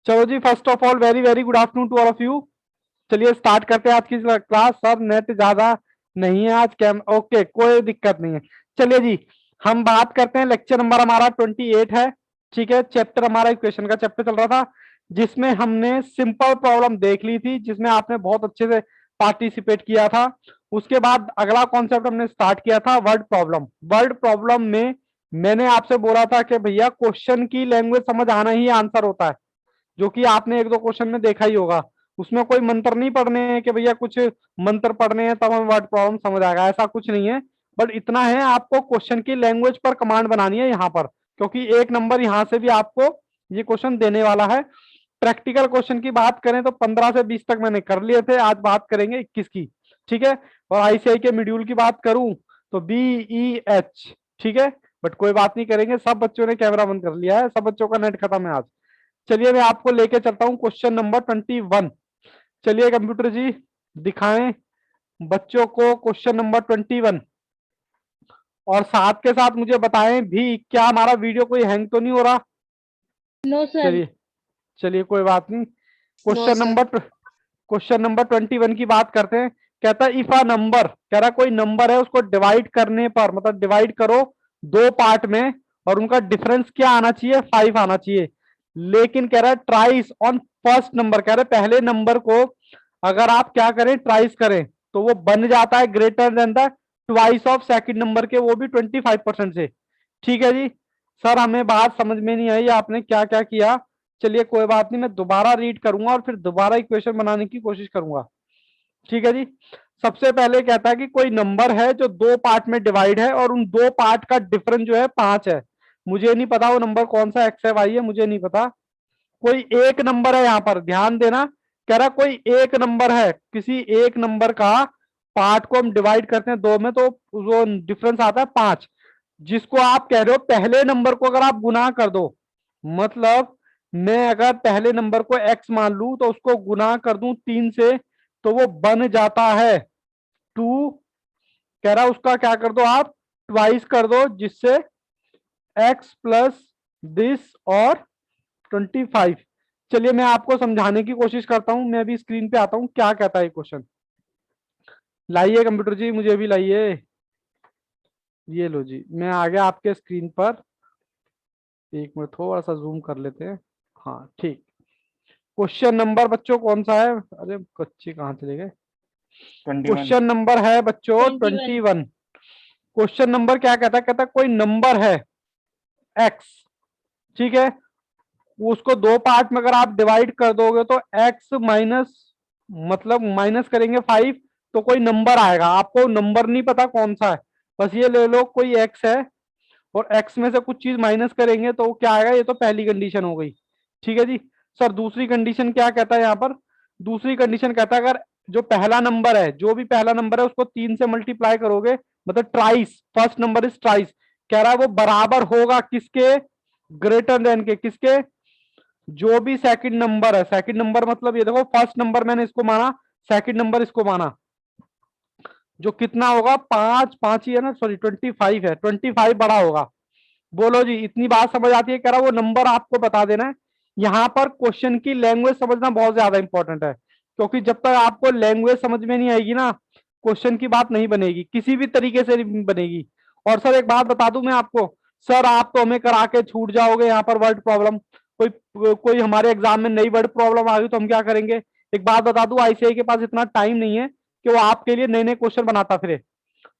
चलो जी, first of all very very good afternoon to all of you. चलिए start करते हैं आज की क्लास। सर नेट ज्यादा नहीं है आज, कैम ओके, कोई दिक्कत नहीं है। चलिए जी, हम बात करते हैं। लेक्चर नंबर हमारा 28 है। ठीक है, चैप्टर हमारा इक्वेशन का चैप्टर चल रहा था, जिसमें हमने सिंपल प्रॉब्लम देख ली थी, जिसमें आपने बहुत अच्छे से पार्टिसिपेट किया था। उसके बाद अगला कॉन्सेप्ट हमने स्टार्ट किया था वर्ड प्रॉब्लम। वर्ड प्रॉब्लम में मैंने आपसे बोला था कि भैया क्वेश्चन की लैंग्वेज समझ आना ही आंसर होता है, जो कि आपने एक दो क्वेश्चन में देखा ही होगा। उसमें कोई मंत्र नहीं पढ़ने हैं कि भैया कुछ मंत्र पढ़ने हैं तब हमें वर्ड प्रॉब्लम समझ आएगा, ऐसा कुछ नहीं है। बट इतना है, आपको क्वेश्चन की लैंग्वेज पर कमांड बनानी है यहाँ पर, क्योंकि एक नंबर यहाँ से भी आपको ये क्वेश्चन देने वाला है। प्रैक्टिकल क्वेश्चन की बात करें तो 15 से 20 तक मैंने कर लिए थे, आज बात करेंगे 21 की। ठीक है, और आईसीआई के मॉड्यूल की बात करूं तो BEH। ठीक है, बट कोई बात नहीं, करेंगे। सब बच्चों ने कैमरा बंद कर लिया है, सब बच्चों का नेट खत्म है आज। चलिए मैं आपको लेके चलता हूं क्वेश्चन नंबर 21। चलिए कंप्यूटर जी, दिखाएं बच्चों को क्वेश्चन नंबर 21, और साथ के साथ मुझे बताएं भी क्या हमारा वीडियो कोई हैंग तो नहीं हो रहा। No sir. चलिए चलिए, कोई बात नहीं। No sir. क्वेश्चन नंबर 21 की बात करते हैं। कहता है इफ अ नंबर, कह रहा कोई नंबर है, उसको डिवाइड करने पर, मतलब डिवाइड करो दो पार्ट में, और उनका डिफरेंस क्या आना चाहिए, 5 आना चाहिए। लेकिन कह रहा है ट्राइस ऑन फर्स्ट नंबर, कह रहे पहले नंबर को अगर आप क्या करें, ट्राइस करें, तो वो बन जाता है greater than the twice of second number के, वो भी 25% से। ठीक है जी। सर हमें बात समझ में नहीं आई, आपने क्या क्या किया। चलिए कोई बात नहीं, मैं दोबारा रीड करूंगा और फिर दोबारा इक्वेशन बनाने की कोशिश करूंगा। ठीक है जी। सबसे पहले कहता है कि कोई नंबर है जो दो पार्ट में डिवाइड है, और उन दो पार्ट का डिफरेंस जो है 5 है। मुझे नहीं पता वो नंबर कौन सा, एक्स है वाई है, मुझे नहीं पता। कोई एक नंबर है, यहां पर ध्यान देना। कह रहा कोई एक नंबर है, किसी एक नंबर का पार्ट को हम डिवाइड करते हैं दो में, तो वो डिफरेंस आता है 5, जिसको आप कह रहे हो पहले नंबर को अगर आप गुना कर दो, मतलब मैं अगर पहले नंबर को x मान लू तो उसको गुना कर दूं 3 से, तो वो बन जाता है 2। कह रहा उसका क्या कर दो आप, ट्वाइस कर दो, जिससे x प्लस दिस और 25। चलिए मैं आपको समझाने की कोशिश करता हूं, मैं अभी स्क्रीन पे आता हूं क्या कहता है क्वेश्चन। लाइए कंप्यूटर जी, मुझे भी लाइए। ये लो जी, मैं आ गया आपके स्क्रीन पर। एक मिनट, थोड़ा सा जूम कर लेते हैं। हाँ ठीक। क्वेश्चन नंबर बच्चों कौन सा है, अरे बच्चे कहाँ चले गए। 21। क्वेश्चन नंबर है बच्चों 21। 21। क्वेश्चन नंबर क्या कहता है, कहता है कोई नंबर है x। ठीक है, उसको दो पार्ट में अगर आप डिवाइड कर दोगे तो x माइनस, मतलब माइनस करेंगे 5, तो कोई नंबर आएगा। आपको नंबर नहीं पता कौन सा है, बस ये ले लो कोई x है, और x में से कुछ चीज माइनस करेंगे तो क्या आएगा। ये तो पहली कंडीशन हो गई। ठीक है जी। सर दूसरी कंडीशन क्या कहता है यहाँ पर, दूसरी कंडीशन कहता है अगर जो पहला नंबर है, जो भी पहला नंबर है, उसको 3 से मल्टीप्लाई करोगे, मतलब ट्राइस, फर्स्ट नंबर इज ट्राइस, कह रहा है वो बराबर होगा किसके, ग्रेटर देन के, किसके, जो भी सेकंड नंबर है। सेकंड नंबर मतलब ये देखो, फर्स्ट नंबर मैंने इसको माना, सेकंड नंबर इसको माना, जो कितना होगा, 5 5 ही है ना, सॉरी 25 है, 25 बड़ा होगा। बोलो जी, इतनी बात समझ आती है। कह रहा वो नंबर आपको बता देना है। यहां पर क्वेश्चन की लैंग्वेज समझना बहुत ज्यादा इंपॉर्टेंट है, क्योंकि जब तक आपको लैंग्वेज समझ में नहीं आएगी ना, क्वेश्चन की बात नहीं बनेगी, किसी भी तरीके से नहीं बनेगी। और सर एक बात बता दूं मैं आपको, सर आप तो हमें करा के छूट जाओगे यहाँ पर वर्ड प्रॉब्लम। कोई कोई हमारे एग्जाम में नई वर्ड प्रॉब्लम आ गई तो हम क्या करेंगे। एक बात बता दूं, आईसीआई के पास इतना टाइम नहीं है कि वो आपके लिए नए नए क्वेश्चन बनाता फिरे।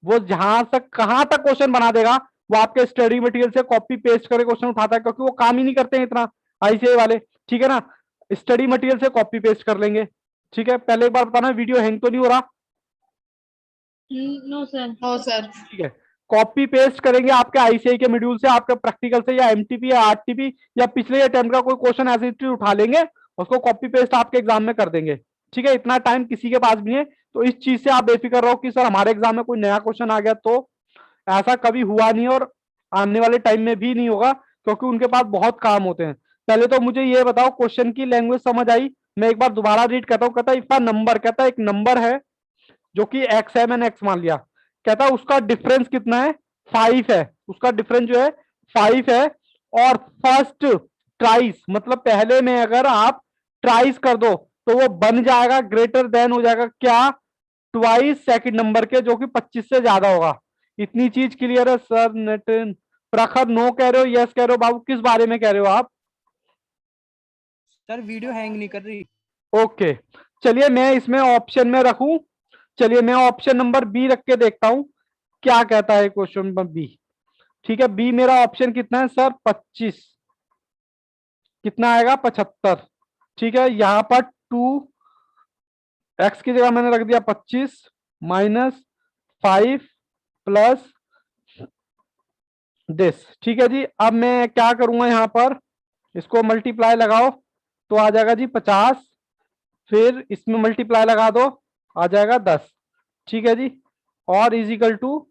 वो जहां तक कहां तक क्वेश्चन बना देगा, वो आपके स्टडी मटेरियल से कॉपी पेस्ट करके क्वेश्चन उठाता है, क्योंकि वो काम ही नहीं करते हैं इतना, आईसीआई वाले। ठीक है ना, स्टडी मटेरियल से कॉपी पेस्ट कर लेंगे। ठीक है, पहले एक बार बताना वीडियो हैंग तो नहीं हो रहा। No sir. No sir. ठीक है, कॉपी पेस्ट करेंगे आपके आईसीआई के मॉड्यूल से, आपके प्रैक्टिकल से, या एमटीपी या आरटीपी, या पिछले अटेम्प्ट का कोई क्वेश्चन ऐसे उठा लेंगे, उसको कॉपी पेस्ट आपके एग्जाम में कर देंगे। ठीक है, इतना टाइम किसी के पास भी नहीं है, तो इस चीज से आप बेफिक्र रहो कि सर हमारे एग्जाम में कोई नया क्वेश्चन आ गया, तो ऐसा कभी हुआ नहीं और आने वाले टाइम में भी नहीं होगा, क्योंकि उनके पास बहुत काम होते हैं। पहले तो मुझे ये बताओ, क्वेश्चन की लैंग्वेज समझ आई। मैं एक बार दोबारा रीड करता हूँ। कहता है इफा नंबर, कहता है एक नंबर है जो कि एक्स है, मैंने एक्स मान लिया। कहता है उसका डिफरेंस कितना है, 5 है, उसका डिफरेंस जो है 5 है, और फर्स्ट ट्राइस, मतलब पहले में अगर आप ट्राइस कर दो तो वो बन जाएगा, ग्रेटर देन हो जाएगा क्या, ट्वाइस सेकंड नंबर के, जो कि 25 से ज्यादा होगा। इतनी चीज क्लियर है सर? नितिन, प्रखर नो कह रहे हो, यस कह रहे हो? बाबू किस बारे में कह रहे हो आप? सर वीडियो हैंग नहीं कर रही। ओके, चलिए मैं इसमें ऑप्शन में रखूं। चलिए मैं ऑप्शन नंबर बी रख के देखता हूं क्या कहता है क्वेश्चन नंबर बी। ठीक है, बी मेरा ऑप्शन कितना है सर? 25। कितना आएगा? 75। ठीक है, यहां पर 2x की जगह मैंने रख दिया 25 -5 प्लस दिस। ठीक है जी, अब मैं क्या करूंगा, यहां पर इसको मल्टीप्लाई लगाओ तो आ जाएगा जी 50, फिर इसमें मल्टीप्लाई लगा दो, आ जाएगा 10। ठीक है जी, और इजिकल टू,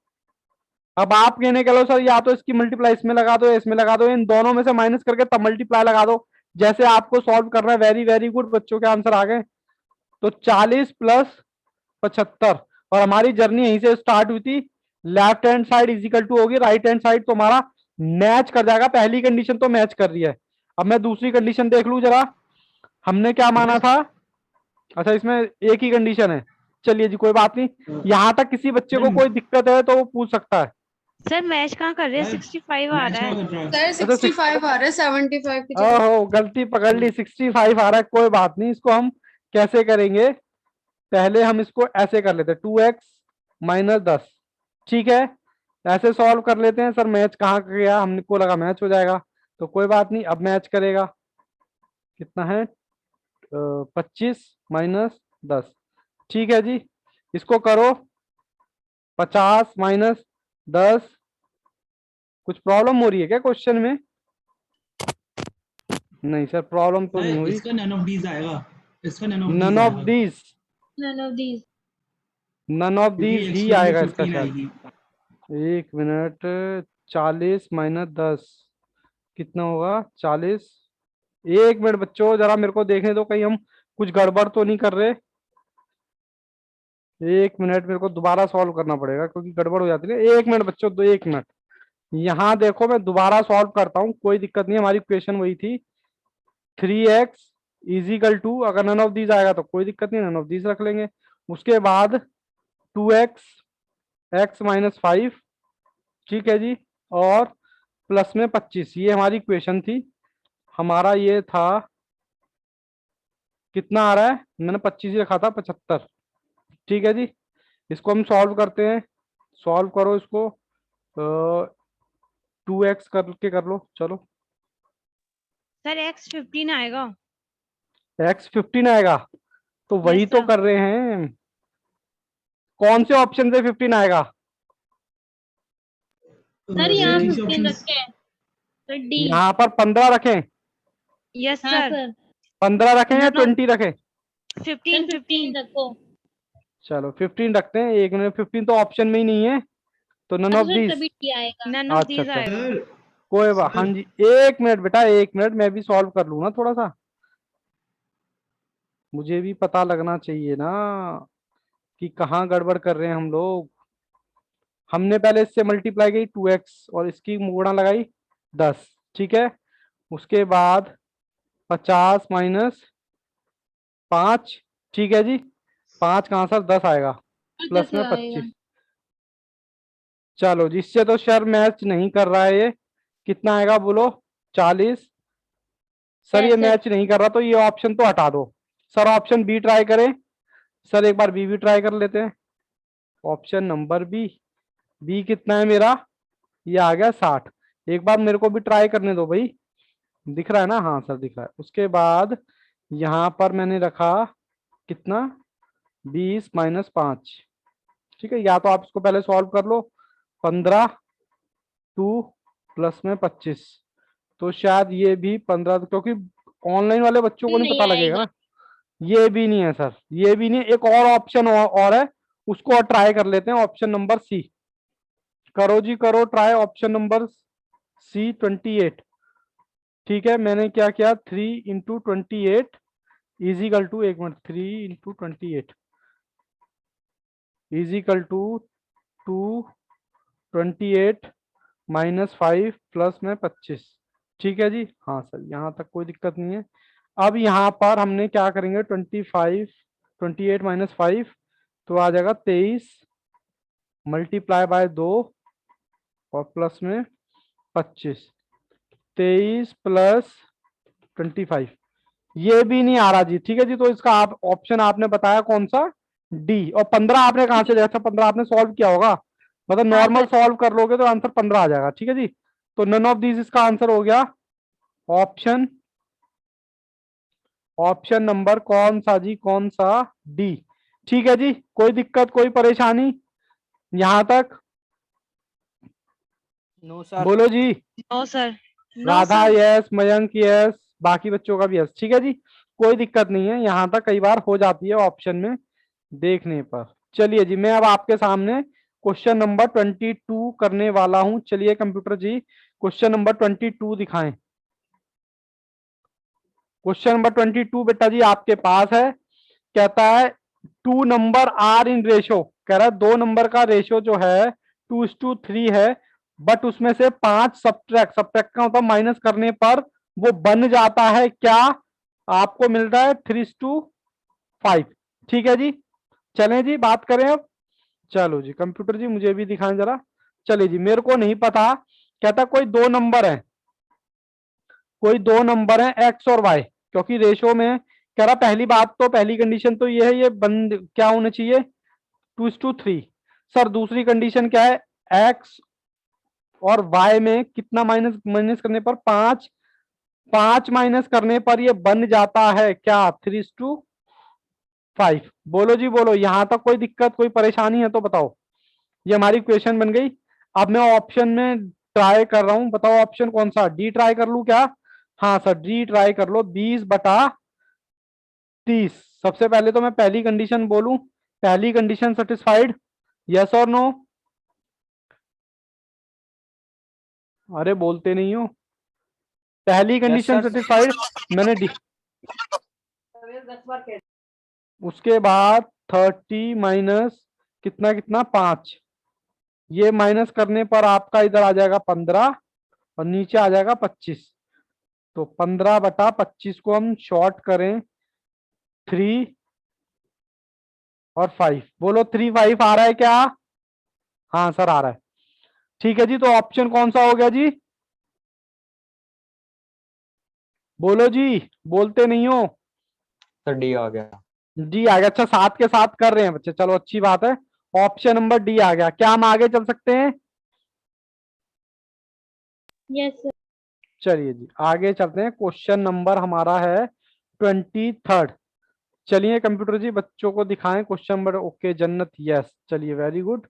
अब आप कहने के लो सर या तो इसकी मल्टीप्लाई इसमें लगा दो या इसमें लगा दो, इन दोनों में से माइनस करके तब मल्टीप्लाई लगा दो, जैसे आपको सॉल्व करना है। वेरी वेरी गुड, बच्चों के आंसर आ गए। तो 40 प्लस 75, और हमारी जर्नी यहीं से स्टार्ट हुई थी। Left hand side is equal to होगी राइट हैंड साइड, तो हमारा मैच कर जाएगा। पहली कंडीशन तो मैच कर रही है। अब मैं दूसरी कंडीशन देख लू जरा, हमने क्या माना था? अच्छा, इसमें एक ही कंडीशन है। चलिए जी, कोई बात नहीं। यहां तक किसी बच्चे को कोई दिक्कत है तो वो पूछ सकता है। सर मैच कहाँ कर रहे हैं? 65 आ रहा है। सर अच्छा, 65 आ रहा है 75 की जगह। ओहो, गलती पकड़ ली, 65 आ रहा है। कोई बात नहीं, इसको हम कैसे करेंगे? पहले हम इसको ऐसे कर लेते हैं, 2x - 10। ठीक है, ऐसे सॉल्व कर लेते हैं। सर मैच कहाँ गया? हमको लगा मैच हो जाएगा, तो कोई बात नहीं, अब मैच करेगा। कितना है? 25 - 10। ठीक है जी, इसको करो 50 - 10। कुछ प्रॉब्लम हो रही है क्या क्वेश्चन में? नहीं सर, प्रॉब्लम तो नहीं हुई। इसका नन ऑफ दीज आएगा, इसका none of none these of आएगा, these, None of these. None of क्योंकि दीज ही एक्स्ट्रा ये आएगा इसका 15 शायद। आएगी। 1 मिनट, 40 - 10 कितना होगा? 40। 1 मिनट बच्चों, जरा मेरे को देखने दो, कहीं हम कुछ गड़बड़ तो नहीं कर रहे। 1 मिनट, मेरे को दोबारा सॉल्व करना पड़ेगा क्योंकि गड़बड़ हो जाती है। 1 मिनट बच्चों, 1 मिनट। यहाँ देखो, मैं दोबारा सॉल्व करता हूँ, कोई दिक्कत नहीं। हमारी क्वेश्चन वही थी, 3x इजिकल टू, अगर नन ऑफ दीज आएगा तो कोई दिक्कत नहीं, नन ऑफ दीज रख लेंगे। उसके बाद 2x, x - 5। ठीक है जी, और प्लस में 25, ये हमारी क्वेश्चन थी। हमारा ये था, कितना आ रहा है? मैंने 25 ही रखा था, 75। ठीक है जी, इसको हम सॉल्व करते हैं। सॉल्व करो इसको, 2x करके कर लो, चलो। सर x 15 आएगा। x 15 आएगा, तो वही यस तो सर। कर रहे हैं। कौन से ऑप्शन से 15 आएगा? सर यहाँ डी 15 ऑप्शन, रखे हैं। Sir D. यहाँ पर 15 रखें? यस हाँ सर। सर। 15 रखें या नन 20 रखें? 15 सर 15 रखो। चलो 15 रखते हैं। 1 मिनट, 15 तो ऑप्शन में ही नहीं है, तो नन हाँ ऑफ सर दीज। तभी डी आएगा। नन ऑफ अच्छा दीज अच्छा, आएगा। सर कोई बात। हाँ जी, 1 मिनट बेटा, 1 मिनट, मैं भी सॉल्व कर लूँ ना थोड़ा सा, मुझे भी पता लगना चाहिए ना कि कहाँ गड़बड़ कर रहे हैं हम लोग। हमने पहले इससे मल्टीप्लाई की 2x और इसकी गुणा लगाई 10। ठीक है, उसके बाद 50 - 5। ठीक है जी, 5 कहाँ सर? 10 आएगा, सर प्लस 10 में आएगा। 25। चलो जिससे तो सर मैच नहीं कर रहा है ये। कितना आएगा बोलो? 40। सर ये सर मैच नहीं कर रहा, तो ये ऑप्शन तो हटा दो। सर ऑप्शन बी ट्राई करें। सर एक बार बी भी ट्राई कर लेते हैं। Option number B. बी कितना है मेरा? ये आ गया 60। एक बार मेरे को भी ट्राई करने दो भाई। दिख रहा है ना? हाँ सर दिख रहा है। उसके बाद यहाँ पर मैंने रखा कितना? 20 - 5। ठीक है, या तो आप इसको पहले सॉल्व कर लो। 15 2 प्लस में 25, तो शायद ये भी 15, क्योंकि ऑनलाइन वाले बच्चों को नहीं नहीं पता लगेगा आएगा। ना। ये भी नहीं है सर, ये भी नहीं है। एक और ऑप्शन और है, उसको और ट्राई कर लेते हैं। ऑप्शन नंबर सी करो जी, करो ट्राई। Option number C 28। ठीक है, मैंने क्या किया? 3 × 28 is equal to, 1 minute, 3 × 28 is equal to 228 - 5 plus में 25। ठीक है जी, हाँ सर यहाँ तक कोई दिक्कत नहीं है। अब यहाँ पर हमने क्या करेंगे, 25, 28 माइनस 5 तो आ जाएगा 23 मल्टीप्लाई बाय 2 और प्लस में 25, 23 प्लस 25, ये भी नहीं आ रहा जी। ठीक है जी, तो इसका आप ऑप्शन आपने बताया कौन सा, डी। और 15 आपने कहां से, जैसा 15 आपने सॉल्व किया होगा, मतलब हाँ नॉर्मल सर। सॉल्व कर लोगे तो आंसर 15 आ जाएगा। ठीक है जी, तो नन ऑफ दीज इसका आंसर हो गया ऑप्शन, ऑप्शन नंबर कौन सा जी, कौन सा, डी। ठीक है जी, कोई दिक्कत कोई परेशानी यहां तक, नो सर। बोलो जी। No sir. No Radha sir. Yes, Mayank yes, बाकी बच्चों का भी यस। ठीक है जी, कोई दिक्कत नहीं है, यहां तक कई बार हो जाती है ऑप्शन में देखने पर। चलिए जी, मैं अब आपके सामने क्वेश्चन नंबर 22 करने वाला हूं। चलिए कंप्यूटर जी, क्वेश्चन नंबर 22 दिखाएं। क्वेश्चन नंबर 22 बेटा जी आपके पास है, कहता है two number are in ratio, कह रहा है दो नंबर का रेशो जो है 2:3 है, बट उसमें से 5 सब्ट्रैक्ट, सब्ट्रैक्ट का मतलब माइनस करने पर वो बन जाता है क्या, आपको मिल रहा है 3:5। ठीक है जी, चलें जी बात करें अब। चलो जी कंप्यूटर जी मुझे भी दिखाएं जरा। चलिए जी, मेरे को नहीं पता, कहता कोई दो नंबर है, कोई दो नंबर है एक्स और वाई, क्योंकि रेशो में कह रहा, पहली बात तो पहली कंडीशन तो ये है, ये बंद क्या होना चाहिए 2:3। सर दूसरी कंडीशन क्या है, एक्स और वाई में कितना माइनस, माइनस करने पर 5, 5 माइनस करने पर ये बन जाता है क्या 3:5। बोलो जी बोलो, यहां तक कोई दिक्कत कोई परेशानी है तो बताओ। ये हमारी क्वेश्चन बन गई। अब मैं ऑप्शन में ट्राई कर रहा हूं, बताओ ऑप्शन कौन सा, डी ट्राई कर लू क्या। हाँ सर डी ट्राई कर लो, 20/30। सबसे पहले तो मैं पहली कंडीशन बोलूं, पहली कंडीशन सेटिस्फाइड, यस और नो। अरे बोलते नहीं हो, पहली यस कंडीशन सर। सेटिस्फाइड, मैंने डी। उसके बाद 30 माइनस कितना कितना 5, ये माइनस करने पर आपका इधर आ जाएगा 15 और नीचे आ जाएगा 25। तो 15/25 को हम शॉर्ट करें 3 और 5, बोलो 3, 5 आ रहा है क्या, हाँ सर आ रहा है। ठीक है जी, तो ऑप्शन कौन सा हो गया जी, बोलो जी, बोलते नहीं हो। सर डी आ गया। डी आ गया, अच्छा साथ के साथ कर रहे हैं बच्चे, चलो अच्छी बात है, ऑप्शन नंबर डी आ गया। क्या हम आगे चल सकते हैं, यस सर। चलिए जी आगे चलते हैं। क्वेश्चन नंबर हमारा है 23। चलिए कंप्यूटर जी बच्चों को दिखाएं क्वेश्चन नंबर, ओके जन्नत यस, चलिए वेरी गुड।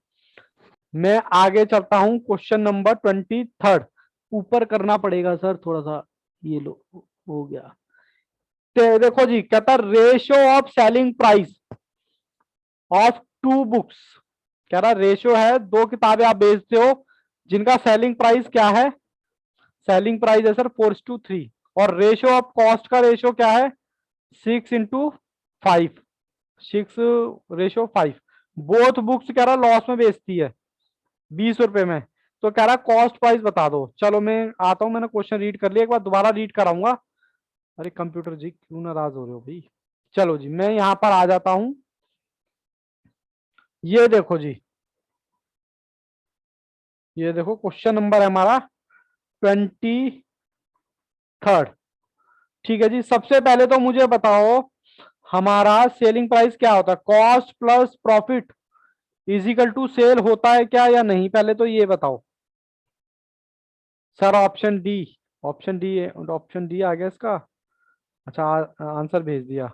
मैं आगे चलता हूं, क्वेश्चन नंबर 23 ऊपर करना पड़ेगा सर थोड़ा सा, ये लो हो गया। देखो जी, कहता ratio of selling price of two books, कह रहा रेशियो है, दो किताबें आप बेचते हो जिनका सेलिंग प्राइस क्या है, सेलिंग प्राइस है सर 4:3, और रेशियो ऑफ कॉस्ट का रेशियो क्या है 6:5, 6:5। बोथ बुक्स कह रहा लॉस में बेचती है 20 रुपए में, तो कह रहा कॉस्ट प्राइस बता दो। चलो मैं आता हूं, मैंने क्वेश्चन रीड कर लिया, एक बार दोबारा रीड कराऊंगा। अरे कंप्यूटर जी क्यों नाराज हो रहे हो भाई। चलो जी मैं यहां पर आ जाता हूं, ये देखो जी, ये देखो क्वेश्चन नंबर है हमारा 23। ठीक है जी, सबसे पहले तो मुझे बताओ हमारा सेलिंग प्राइस क्या होता है, cost plus profit is equal to sell होता है क्या या नहीं, पहले तो ये बताओ। Sir option D, option D, option D आ गया इसका, अच्छा आंसर भेज दिया।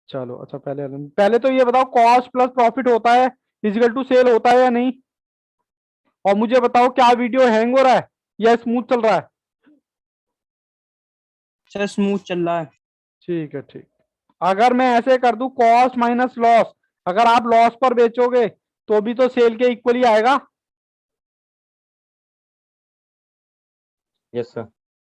चलो अच्छा पहले पहले तो ये बताओ कॉस्ट प्लस प्रॉफिट होता है इजिकल टू सेल होता है या नहीं, और मुझे बताओ क्या वीडियो हैंग हो रहा है या स्मूथ चल रहा है। सर स्मूथ चल रहा है। ठीक है ठीक, अगर मैं ऐसे कर दूं कॉस्ट माइनस लॉस, अगर आप लॉस पर बेचोगे तो भी तो सेल के इक्वली आएगा। Yes sir.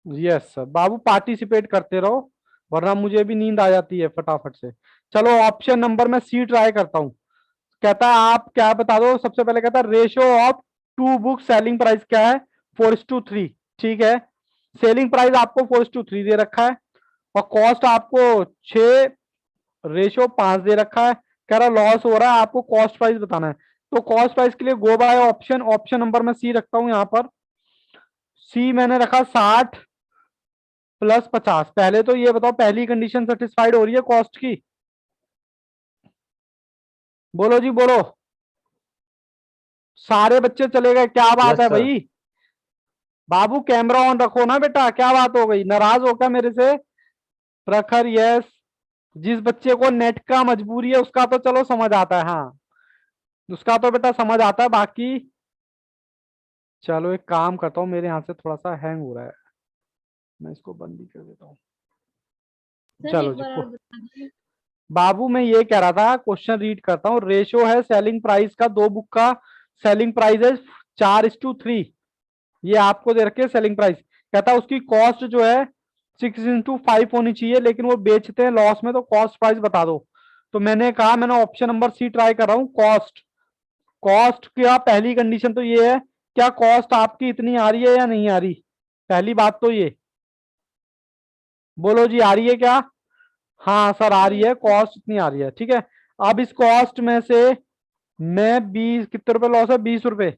यस सर बाबू, पार्टिसिपेट करते रहो वरना मुझे भी नींद आ जाती है फटाफट से। चलो ऑप्शन नंबर में सी ट्राई करता हूं, कहता है आप क्या बता दो, सबसे पहले कहता है ratio of two book selling price क्या है 4:3। ठीक है, सेलिंग प्राइस आपको 4:3 दे रखा है और कॉस्ट आपको 6:5 दे रखा है। कह रहा लॉस हो रहा है, आपको कॉस्ट प्राइस बताना है। तो कॉस्ट प्राइस के लिए गो बाय ऑप्शन, ऑप्शन नंबर मैं सी रखता हूं यहां पर। सी मैंने रखा 60 + 50। पहले तो ये बताओ पहली कंडीशन सेटिस्फाइड हो रही है कॉस्ट की? बोलो जी बोलो। सारे बच्चे चले गए, क्या बात यस है सर। भाई? बाबू कैमरा ऑन रखो ना बेटा, क्या बात हो गई, नाराज हो क्या मेरे से? प्रखर यस। जिस बच्चे को नेट का मजबूरी है उसका तो चलो समझ आता है, हाँ उसका तो बेटा समझ आता है, बाकी चलो एक काम करता हूँ, मेरे यहाँ से थोड़ा सा हैंग हो रहा है, मैं इसको बंद ही कर देता हूँ। सर चलो एक जी बार और बता दीजिए। बाबू मैं ये कह रहा था, क्वेश्चन रीड करता हूँ। रेशो है सेलिंग प्राइस का, दो बुक का सेलिंग प्राइस है 4:3। ये आपको दे रखे सेलिंग प्राइस। कहता है उसकी कॉस्ट जो है 6:5 होनी चाहिए, लेकिन वो बेचते हैं लॉस में, तो कॉस्ट प्राइस बता दो। तो मैंने कहा मैंने ऑप्शन नंबर सी ट्राई कर रहा हूँ, कॉस्ट। कॉस्ट का पहली कंडीशन तो ये है, क्या कॉस्ट आपकी इतनी आ रही है या नहीं आ रही? पहली बात तो ये, बोलो जी आ रही है क्या? हाँ सर आ रही है, कॉस्ट इतनी आ रही है, ठीक है। अब इस कॉस्ट में से मैं 20 कितने रुपए लॉस है, 20 रुपए,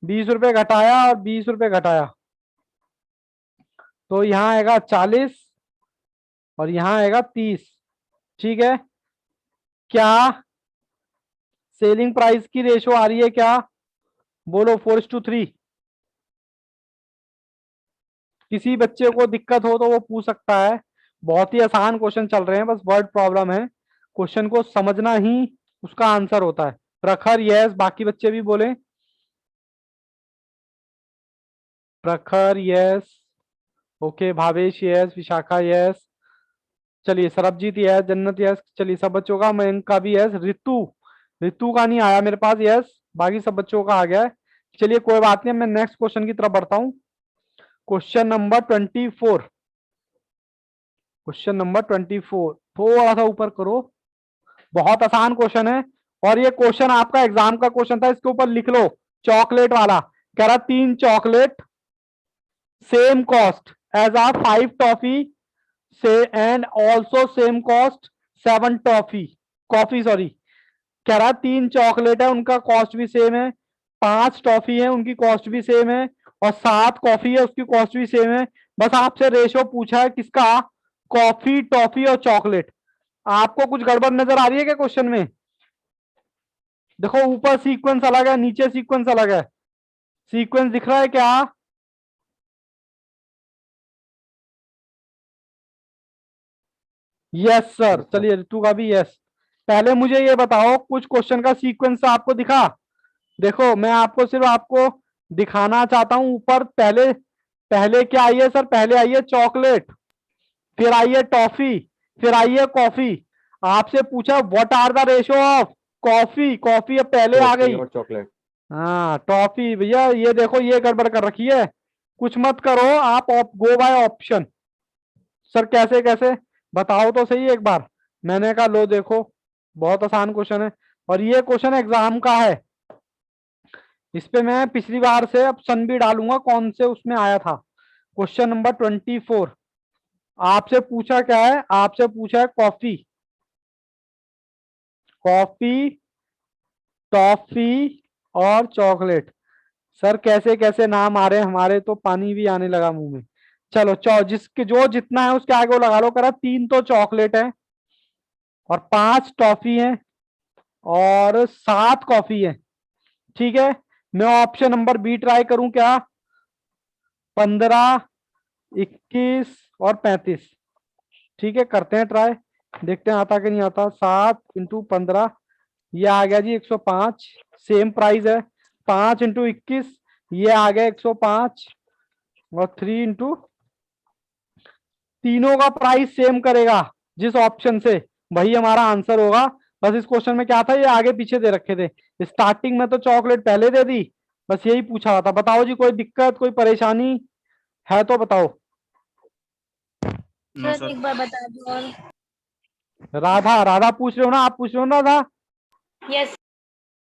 20 रुपए घटाया और 20 रुपए घटाया, तो यहाँ आएगा 40 और यहाँ आएगा 30, ठीक है। क्या सेलिंग प्राइस की रेशो आ रही है क्या? बोलो 4:3। किसी बच्चे को दिक्कत हो तो वो पूछ सकता है, बहुत ही आसान क्वेश्चन चल रहे हैं, बस वर्ड प्रॉब्लम है, क्वेश्चन को समझना ही उसका आंसर होता है। प्रखर यस, बाकी बच्चे भी बोले। प्रखर yes, okay, Bhavesh yes, Vishakha yes, चलिए सरबजीत यस, जन्नत यस, चलिए सब बच्चों का, मयंक का भी यस, ऋतु, ऋतु का नहीं आया मेरे पास यस, बाकी सब बच्चों का आ गया है। चलिए कोई बात नहीं, मैं नेक्स्ट क्वेश्चन की तरफ बढ़ता हूं। क्वेश्चन नंबर 24, क्वेश्चन नंबर 24 थोड़ा सा ऊपर करो, बहुत आसान क्वेश्चन है, और ये क्वेश्चन आपका एग्जाम का क्वेश्चन था, इसके ऊपर लिख लो चॉकलेट वाला। कह रहा 3 चॉकलेट सेम कॉस्ट एज आ 5 टॉफी से and also same cost 7 toffee coffee, sorry. कह रहा 3 चॉकलेट है उनका कॉस्ट भी सेम है, 5 टॉफी है उनकी कॉस्ट भी सेम है, और 7 कॉफी है उसकी कॉस्ट भी सेम है। बस आपसे रेशो पूछा है किसका, कॉफी, टॉफी और चॉकलेट। आपको कुछ गड़बड़ नजर आ रही है क्या क्वेश्चन में? देखो ऊपर सीक्वेंस अलग है, नीचे सीक्वेंस अलग है, सीक्वेंस दिख रहा है क्या? यस सर, चलिए ऋतु का भी यस। पहले मुझे ये बताओ कुछ क्वेश्चन का सीक्वेंस आपको दिखा? देखो मैं आपको सिर्फ आपको दिखाना चाहता हूं, ऊपर पहले पहले क्या आई है सर? पहले आई है चॉकलेट, फिर आई है टॉफी, फिर आई है कॉफी। आपसे पूछा what are the ratio of coffee, coffee अब पहले आ कॉफी गई। और चॉकलेट। हाँ टॉफी, भैया ये देखो ये गड़बड़ कर रखी है, कुछ मत करो आप, गो बाय ऑप्शन। सर कैसे कैसे बताओ तो सही एक बार। मैंने कहा लो देखो, बहुत आसान क्वेश्चन है, और ये क्वेश्चन एग्जाम का है, इस पे मैं पिछली बार से अब सन भी डालूंगा कौन से उसमें आया था। क्वेश्चन नंबर 24 आपसे पूछा क्या है? आपसे पूछा है कॉफी, कॉफी, टॉफी और चॉकलेट। सर कैसे कैसे नाम आ रहे हैं, हमारे तो पानी भी आने लगा मुंह में। चलो जिसके जो जितना है उसके आगे वो लगा लो। करा 3 तो चॉकलेट है और 5 टॉफी है और 7 कॉफी है, ठीक है। मैं ऑप्शन नंबर बी ट्राई करूं क्या? 15, 21 और 35, ठीक है करते हैं ट्राई, देखते हैं आता कि नहीं आता। 7 × 15 ये आ गया जी 105, सेम प्राइस है। 5 × 21 ये आ गया 105, और 3 तीनों का प्राइस सेम करेगा जिस ऑप्शन से, वही हमारा आंसर होगा। बस इस क्वेश्चन में क्या था, ये आगे पीछे दे रखे थे, स्टार्टिंग में तो चॉकलेट पहले दे दी, बस यही पूछा हुआ था। बताओ जी कोई दिक्कत कोई परेशानी है तो बताओ। सर एक बार बता दो और। राधा, राधा पूछ रहे हो ना, आप पूछ रहे हो ना राधा? यस।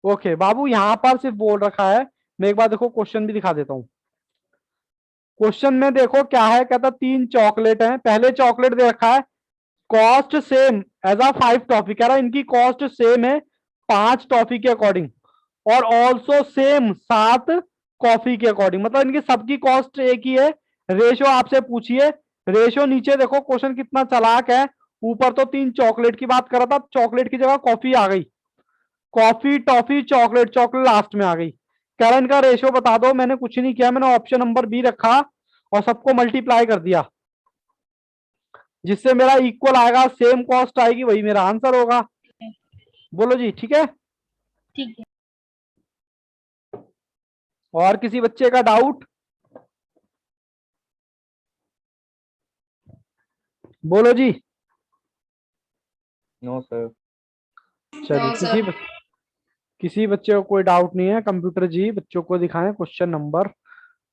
ओके बाबू, यहाँ पर सिर्फ बोल रखा है, मैं एक बार देखो क्वेश्चन भी दिखा देता हूँ। क्वेश्चन में देखो क्या है, कहता 3 चॉकलेट हैं, पहले चॉकलेट दे रखा है cost same as a 5 toffee, कह रहा है इनकी कॉस्ट सेम है 5 टॉफी के अकॉर्डिंग, और ऑल्सो सेम 7 कॉफी के अकॉर्डिंग, मतलब इनकी सबकी कॉस्ट एक ही है। रेशो आपसे पूछिए, रेशो नीचे देखो क्वेश्चन कितना चालाक है, ऊपर तो 3 चॉकलेट की बात कर रहा था, चॉकलेट की जगह कॉफी आ गई, coffee toffee chocolate, chocolate last में आ गई। कह रहा है इनका रेशियो बता दो, मैंने कुछ नहीं किया, मैंने ऑप्शन नंबर बी रखा और सबको मल्टीप्लाई कर दिया, जिससे मेरा इक्वल आएगा, सेम कॉस्ट आएगी, वही मेरा आंसर होगा। बोलो जी, ठीक है। ठीक है। और किसी बच्चे का डाउट? बोलो जी। No sir. चलिए, किसी बच्चे को कोई डाउट नहीं है, कंप्यूटर जी बच्चों को दिखाएं क्वेश्चन नंबर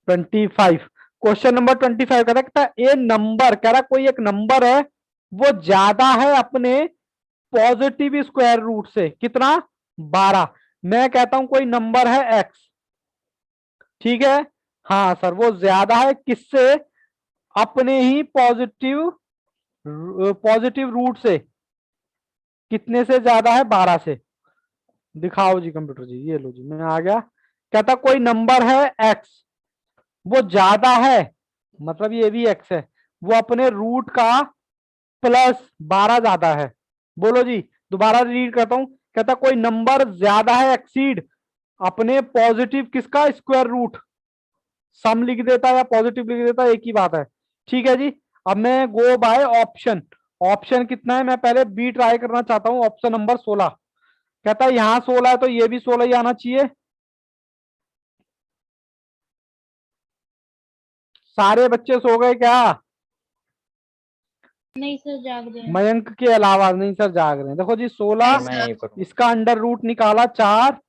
25। क्वेश्चन नंबर 25 कहता है ए नंबर, कह रहा कोई एक नंबर है वो ज्यादा है अपने पॉजिटिव स्क्वायर रूट से, कितना? 12। मैं कहता हूं कोई नंबर है एक्स, ठीक है, हाँ सर, वो ज्यादा है किससे? अपने ही पॉजिटिव रूट से, कितने से ज्यादा है? 12 से। दिखाओ जी कंप्यूटर जी, ये लो जी, मैं आ गया। कहता कोई नंबर है एक्स, वो ज्यादा है, मतलब ये भी एक्स है, वो अपने रूट का +12 ज्यादा है। बोलो जी, दोबारा रीड करता हूं, कहता कोई नंबर ज्यादा है एक्सीड अपने पॉजिटिव किसका? Square root. सम लिख देता है या पॉजिटिव लिख देता है, एक ही बात है, ठीक है जी। अब मैं गो बाय ऑप्शन, ऑप्शन कितना है, मैं पहले बी ट्राई करना चाहता हूं, ऑप्शन नंबर 16। कहता है यहां 16 है तो ये भी 16 ही आना चाहिए। सारे बच्चे सो गए क्या? नहीं सर, जाग रहे हैं। मयंक के अलावा? नहीं सर, जाग रहे हैं। देखो जी 16, मैं यहीं पर हूँ। इसका अंडर रूट निकाला 4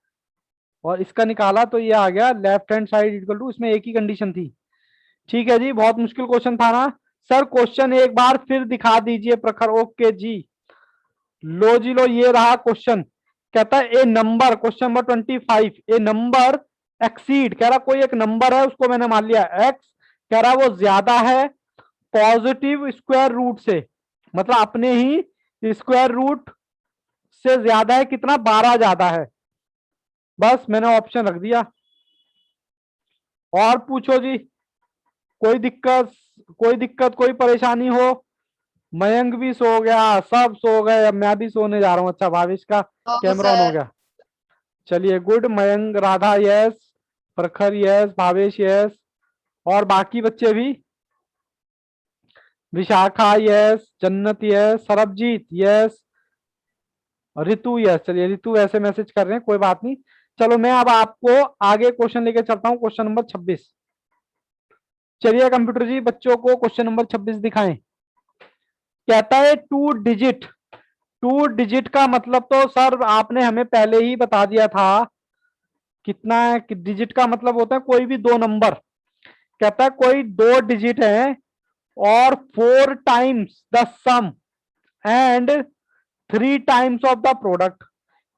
और इसका निकाला तो ये आ गया left hand side equal to, इसमें एक ही कंडीशन थी, ठीक है जी। बहुत मुश्किल क्वेश्चन था ना सर? क्वेश्चन एक बार फिर दिखा दीजिए प्रखर। ओके जी, लो जी लो, ये रहा क्वेश्चन। कहता है ए नंबर, क्वेश्चन नंबर 25, ए नंबर एक्सीड, कह रहा कोई एक नंबर है उसको मैंने मान लिया एक्स, कह रहा वो ज्यादा है पॉजिटिव स्क्वायर रूट से, मतलब अपने ही स्क्वायर रूट से ज्यादा है, कितना? 12 ज्यादा है। बस मैंने ऑप्शन रख दिया। और पूछो जी, कोई दिक्कत, कोई दिक्कत, कोई परेशानी हो? मयंक भी सो गया, सब सो गए, अब मैं भी सोने जा रहा हूँ। अच्छा, भावेश का कैमरा ऑन हो गया, चलिए good. Mayank, Radha yes, Prakhar yes, Bhavesh yes, और बाकी बच्चे भी, Vishakha yes, Jannat yes, Sarabjit yes, Ritu yes. चलिए ऋतु ऐसे मैसेज कर रहे हैं, कोई बात नहीं। चलो मैं अब आपको आगे क्वेश्चन लेके चलता हूँ, क्वेश्चन नंबर 26। चलिए कंप्यूटर जी बच्चों को क्वेश्चन नंबर 26 दिखाएं। कहता है 2 डिजिट, 2 डिजिट का मतलब तो सर आपने हमें पहले ही बता दिया था, कितना है कि डिजिट का मतलब होता है कोई भी 2 नंबर। कहता है कोई 2 डिजिट है और 4 times the sum and 3 times of the product.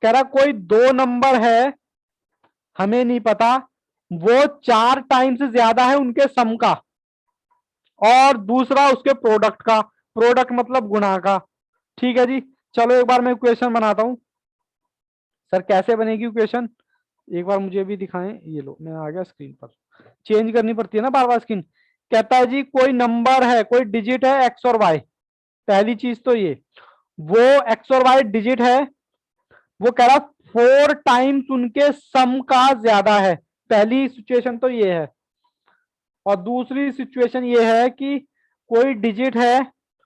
कह रहा कोई 2 नंबर है, हमें नहीं पता, वो 4 टाइम्स ज्यादा है उनके सम का, और दूसरा उसके प्रोडक्ट का, प्रोडक्ट मतलब गुणा का, ठीक है जी। चलो एक बार मैं इक्वेशन बनाता हूं। सर कैसे बनेगी इक्वेशन, एक बार मुझे भी दिखाएं। ये लो मैं आ गया स्क्रीन पर, चेंज करनी पड़ती है ना बार बार स्क्रीन। कहता है जी कोई नंबर है, कोई डिजिट है एक्स और वाई, पहली चीज तो ये, वो एक्स और वाई डिजिट है, वो कह रहा 4 टाइम्स उनके सम का ज्यादा है, पहली सिचुएशन तो ये है। और दूसरी सिचुएशन ये है कि कोई डिजिट है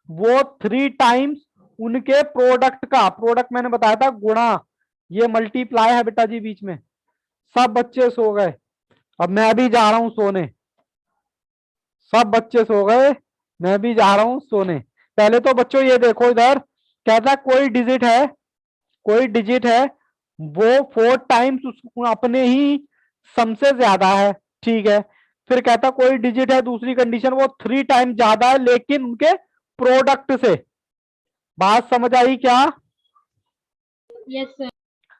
वो 3 टाइम्स उनके प्रोडक्ट का, प्रोडक्ट मैंने बताया था गुणा, ये मल्टीप्लाई है बेटा जी बीच में। सब बच्चे सो गए, अब मैं भी जा रहा हूं सोने। सब बच्चे सो गए, मैं भी जा रहा हूं सोने। पहले तो बच्चों ये देखो इधर, कहता कोई डिजिट है, कोई डिजिट है वो 4 टाइम्स अपने ही सम से ज्यादा है, ठीक है। फिर कहता कोई डिजिट है, दूसरी कंडीशन, वो 3 टाइम्स ज्यादा है लेकिन उनके प्रोडक्ट से। बात समझ आई क्या? Yes sir.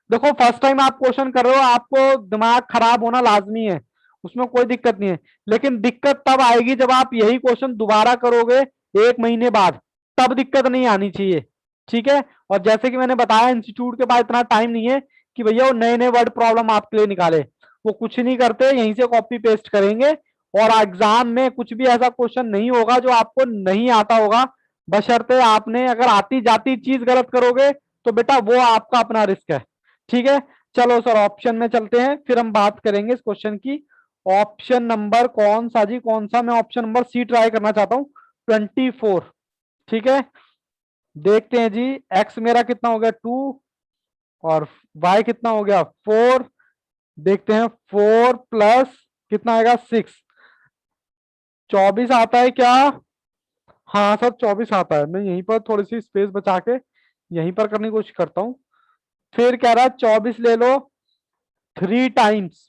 देखो फर्स्ट टाइम आप क्वेश्चन कर रहे हो, आपको दिमाग खराब होना लाजमी है, उसमें कोई दिक्कत नहीं है। लेकिन दिक्कत तब आएगी जब आप यही क्वेश्चन दोबारा करोगे 1 महीने बाद, तब दिक्कत नहीं आनी चाहिए। ठीक है। और जैसे कि मैंने बताया, इंस्टीट्यूट के पास इतना टाइम नहीं है कि भैया वो नए नए वर्ड प्रॉब्लम आपके लिए निकाले। वो कुछ नहीं करते, यहीं से कॉपी पेस्ट करेंगे। और एग्जाम में कुछ भी ऐसा क्वेश्चन नहीं होगा जो आपको नहीं आता होगा, बशर्ते आपने अगर आती जाती चीज गलत करोगे तो बेटा वो आपका अपना रिस्क है। ठीक है। चलो सर ऑप्शन में चलते हैं, फिर हम बात करेंगे इस क्वेश्चन की। ऑप्शन नंबर कौन सा जी, कौन सा? मैं ऑप्शन नंबर सी ट्राई करना चाहता हूं, 24। ठीक है। देखते हैं जी, एक्स मेरा कितना हो गया 2, और वाई कितना हो गया 4। देखते हैं 4 प्लस कितना आएगा 6, 24 आता है क्या? हाँ सर 24 आता है। मैं यहीं पर थोड़ी सी स्पेस बचा के यहीं पर करने की कोशिश करता हूं। फिर कह रहा है 24 ले लो 3 टाइम्स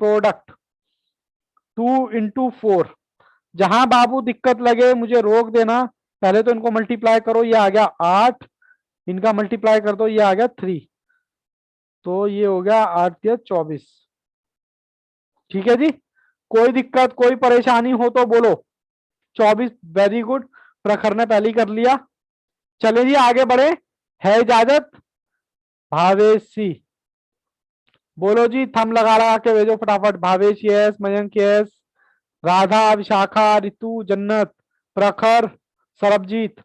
प्रोडक्ट 2 × 4। जहां बाबू दिक्कत लगे मुझे रोक देना। पहले तो इनको मल्टीप्लाई करो, ये आ गया 8, इनका मल्टीप्लाई कर दो, ये आ गया 3, तो ये हो गया 8 या 24। ठीक है जी। कोई दिक्कत कोई परेशानी हो तो बोलो। 24 वेरी गुड, प्रखर ने पहले ही कर लिया। चले जी आगे बढ़े, है इजाजत? भावेश सी, बोलो जी, थम लगा लगा के भेजो फटाफट। भावेश यस, मयंक यस, राधा, विशाखा, रितु, जन्नत, प्रखर, Sarabjit.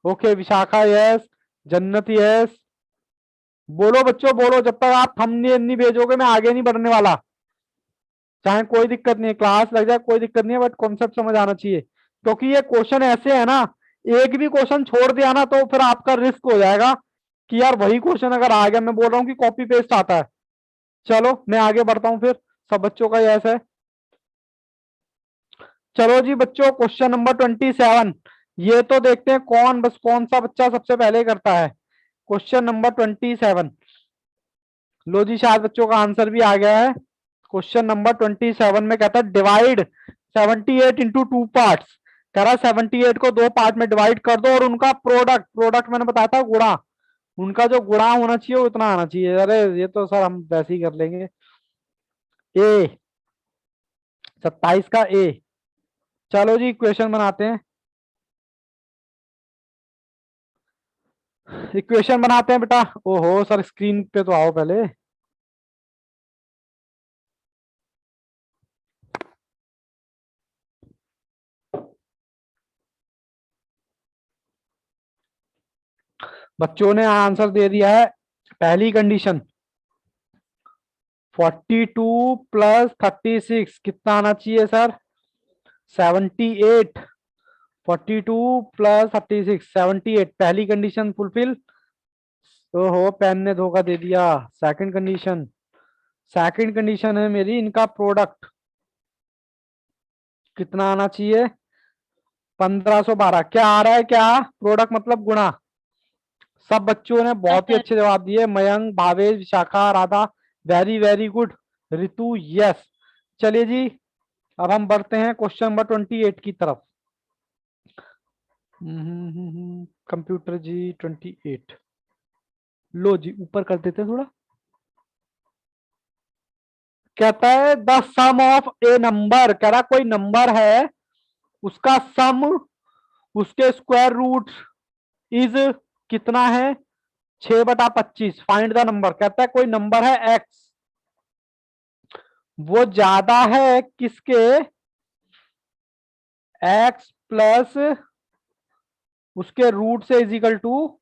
Okay, Vishakha yes, Jannat yes. बोलो बच्चों बोलो, जब तक आप थम नहीं भेजोगे मैं आगे नहीं बढ़ने वाला। चाहे कोई दिक्कत नहीं है, क्लास लग जाए कोई दिक्कत नहीं है, बट कॉन्सेप्ट समझ आना चाहिए। क्योंकि ये क्वेश्चन ऐसे है ना, एक भी क्वेश्चन छोड़ दिया ना तो फिर आपका रिस्क हो जाएगा कि यार वही क्वेश्चन अगर आ गया। मैं बोल रहा हूँ कि कॉपी पेस्ट आता है। चलो मैं आगे बढ़ता हूँ, फिर सब बच्चों का यस है। चलो जी बच्चों, क्वेश्चन नंबर 27, ये तो देखते हैं कौन सा बच्चा सबसे पहले करता है। क्वेश्चन नंबर 27, लो जी शायद बच्चों का आंसर भी आ गया है। क्वेश्चन नंबर 27 में कहता है डिवाइड 78 इंटू 2 पार्ट्स। कह रहा है 78 को 2 पार्ट में डिवाइड कर दो और उनका प्रोडक्ट, प्रोडक्ट मैंने बताया था गुणा, उनका जो गुणा होना चाहिए वो इतना आना चाहिए। अरे ये तो सर हम वैसे ही कर लेंगे। ए 27 का ए। चलो जी इक्वेशन बनाते हैं, इक्वेशन बनाते हैं बेटा। ओहो सर स्क्रीन पे तो आओ पहले। बच्चों ने आंसर दे दिया है। पहली कंडीशन 42 प्लस 36 कितना आना चाहिए सर? 78। 42 प्लस 36 78, पहली कंडीशन फुलफिल। ओहो पेन ने धोखा दे दिया। सेकंड कंडीशन, सेकंड कंडीशन है मेरी, इनका प्रोडक्ट कितना आना चाहिए? 1512। क्या आ रहा है? क्या प्रोडक्ट मतलब गुणा। सब बच्चों ने बहुत ही सर अच्छे जवाब दिए, Mayank, Bhavesh, Vishakha, Radha, very very good. Ritu yes. चलिए जी अब हम बढ़ते हैं क्वेश्चन नंबर 28 की तरफ। कंप्यूटर जी 28, लो जी ऊपर कर देते हैं थोड़ा। कहता है the sum of a number, कह रहा कोई नंबर है उसका सम, उसके स्क्वायर रूट इज कितना है? 6/25। Find the number. कहता है कोई नंबर है एक्स, वो ज्यादा है किसके? एक्स प्लस उसके रूट से इज इक्वल टू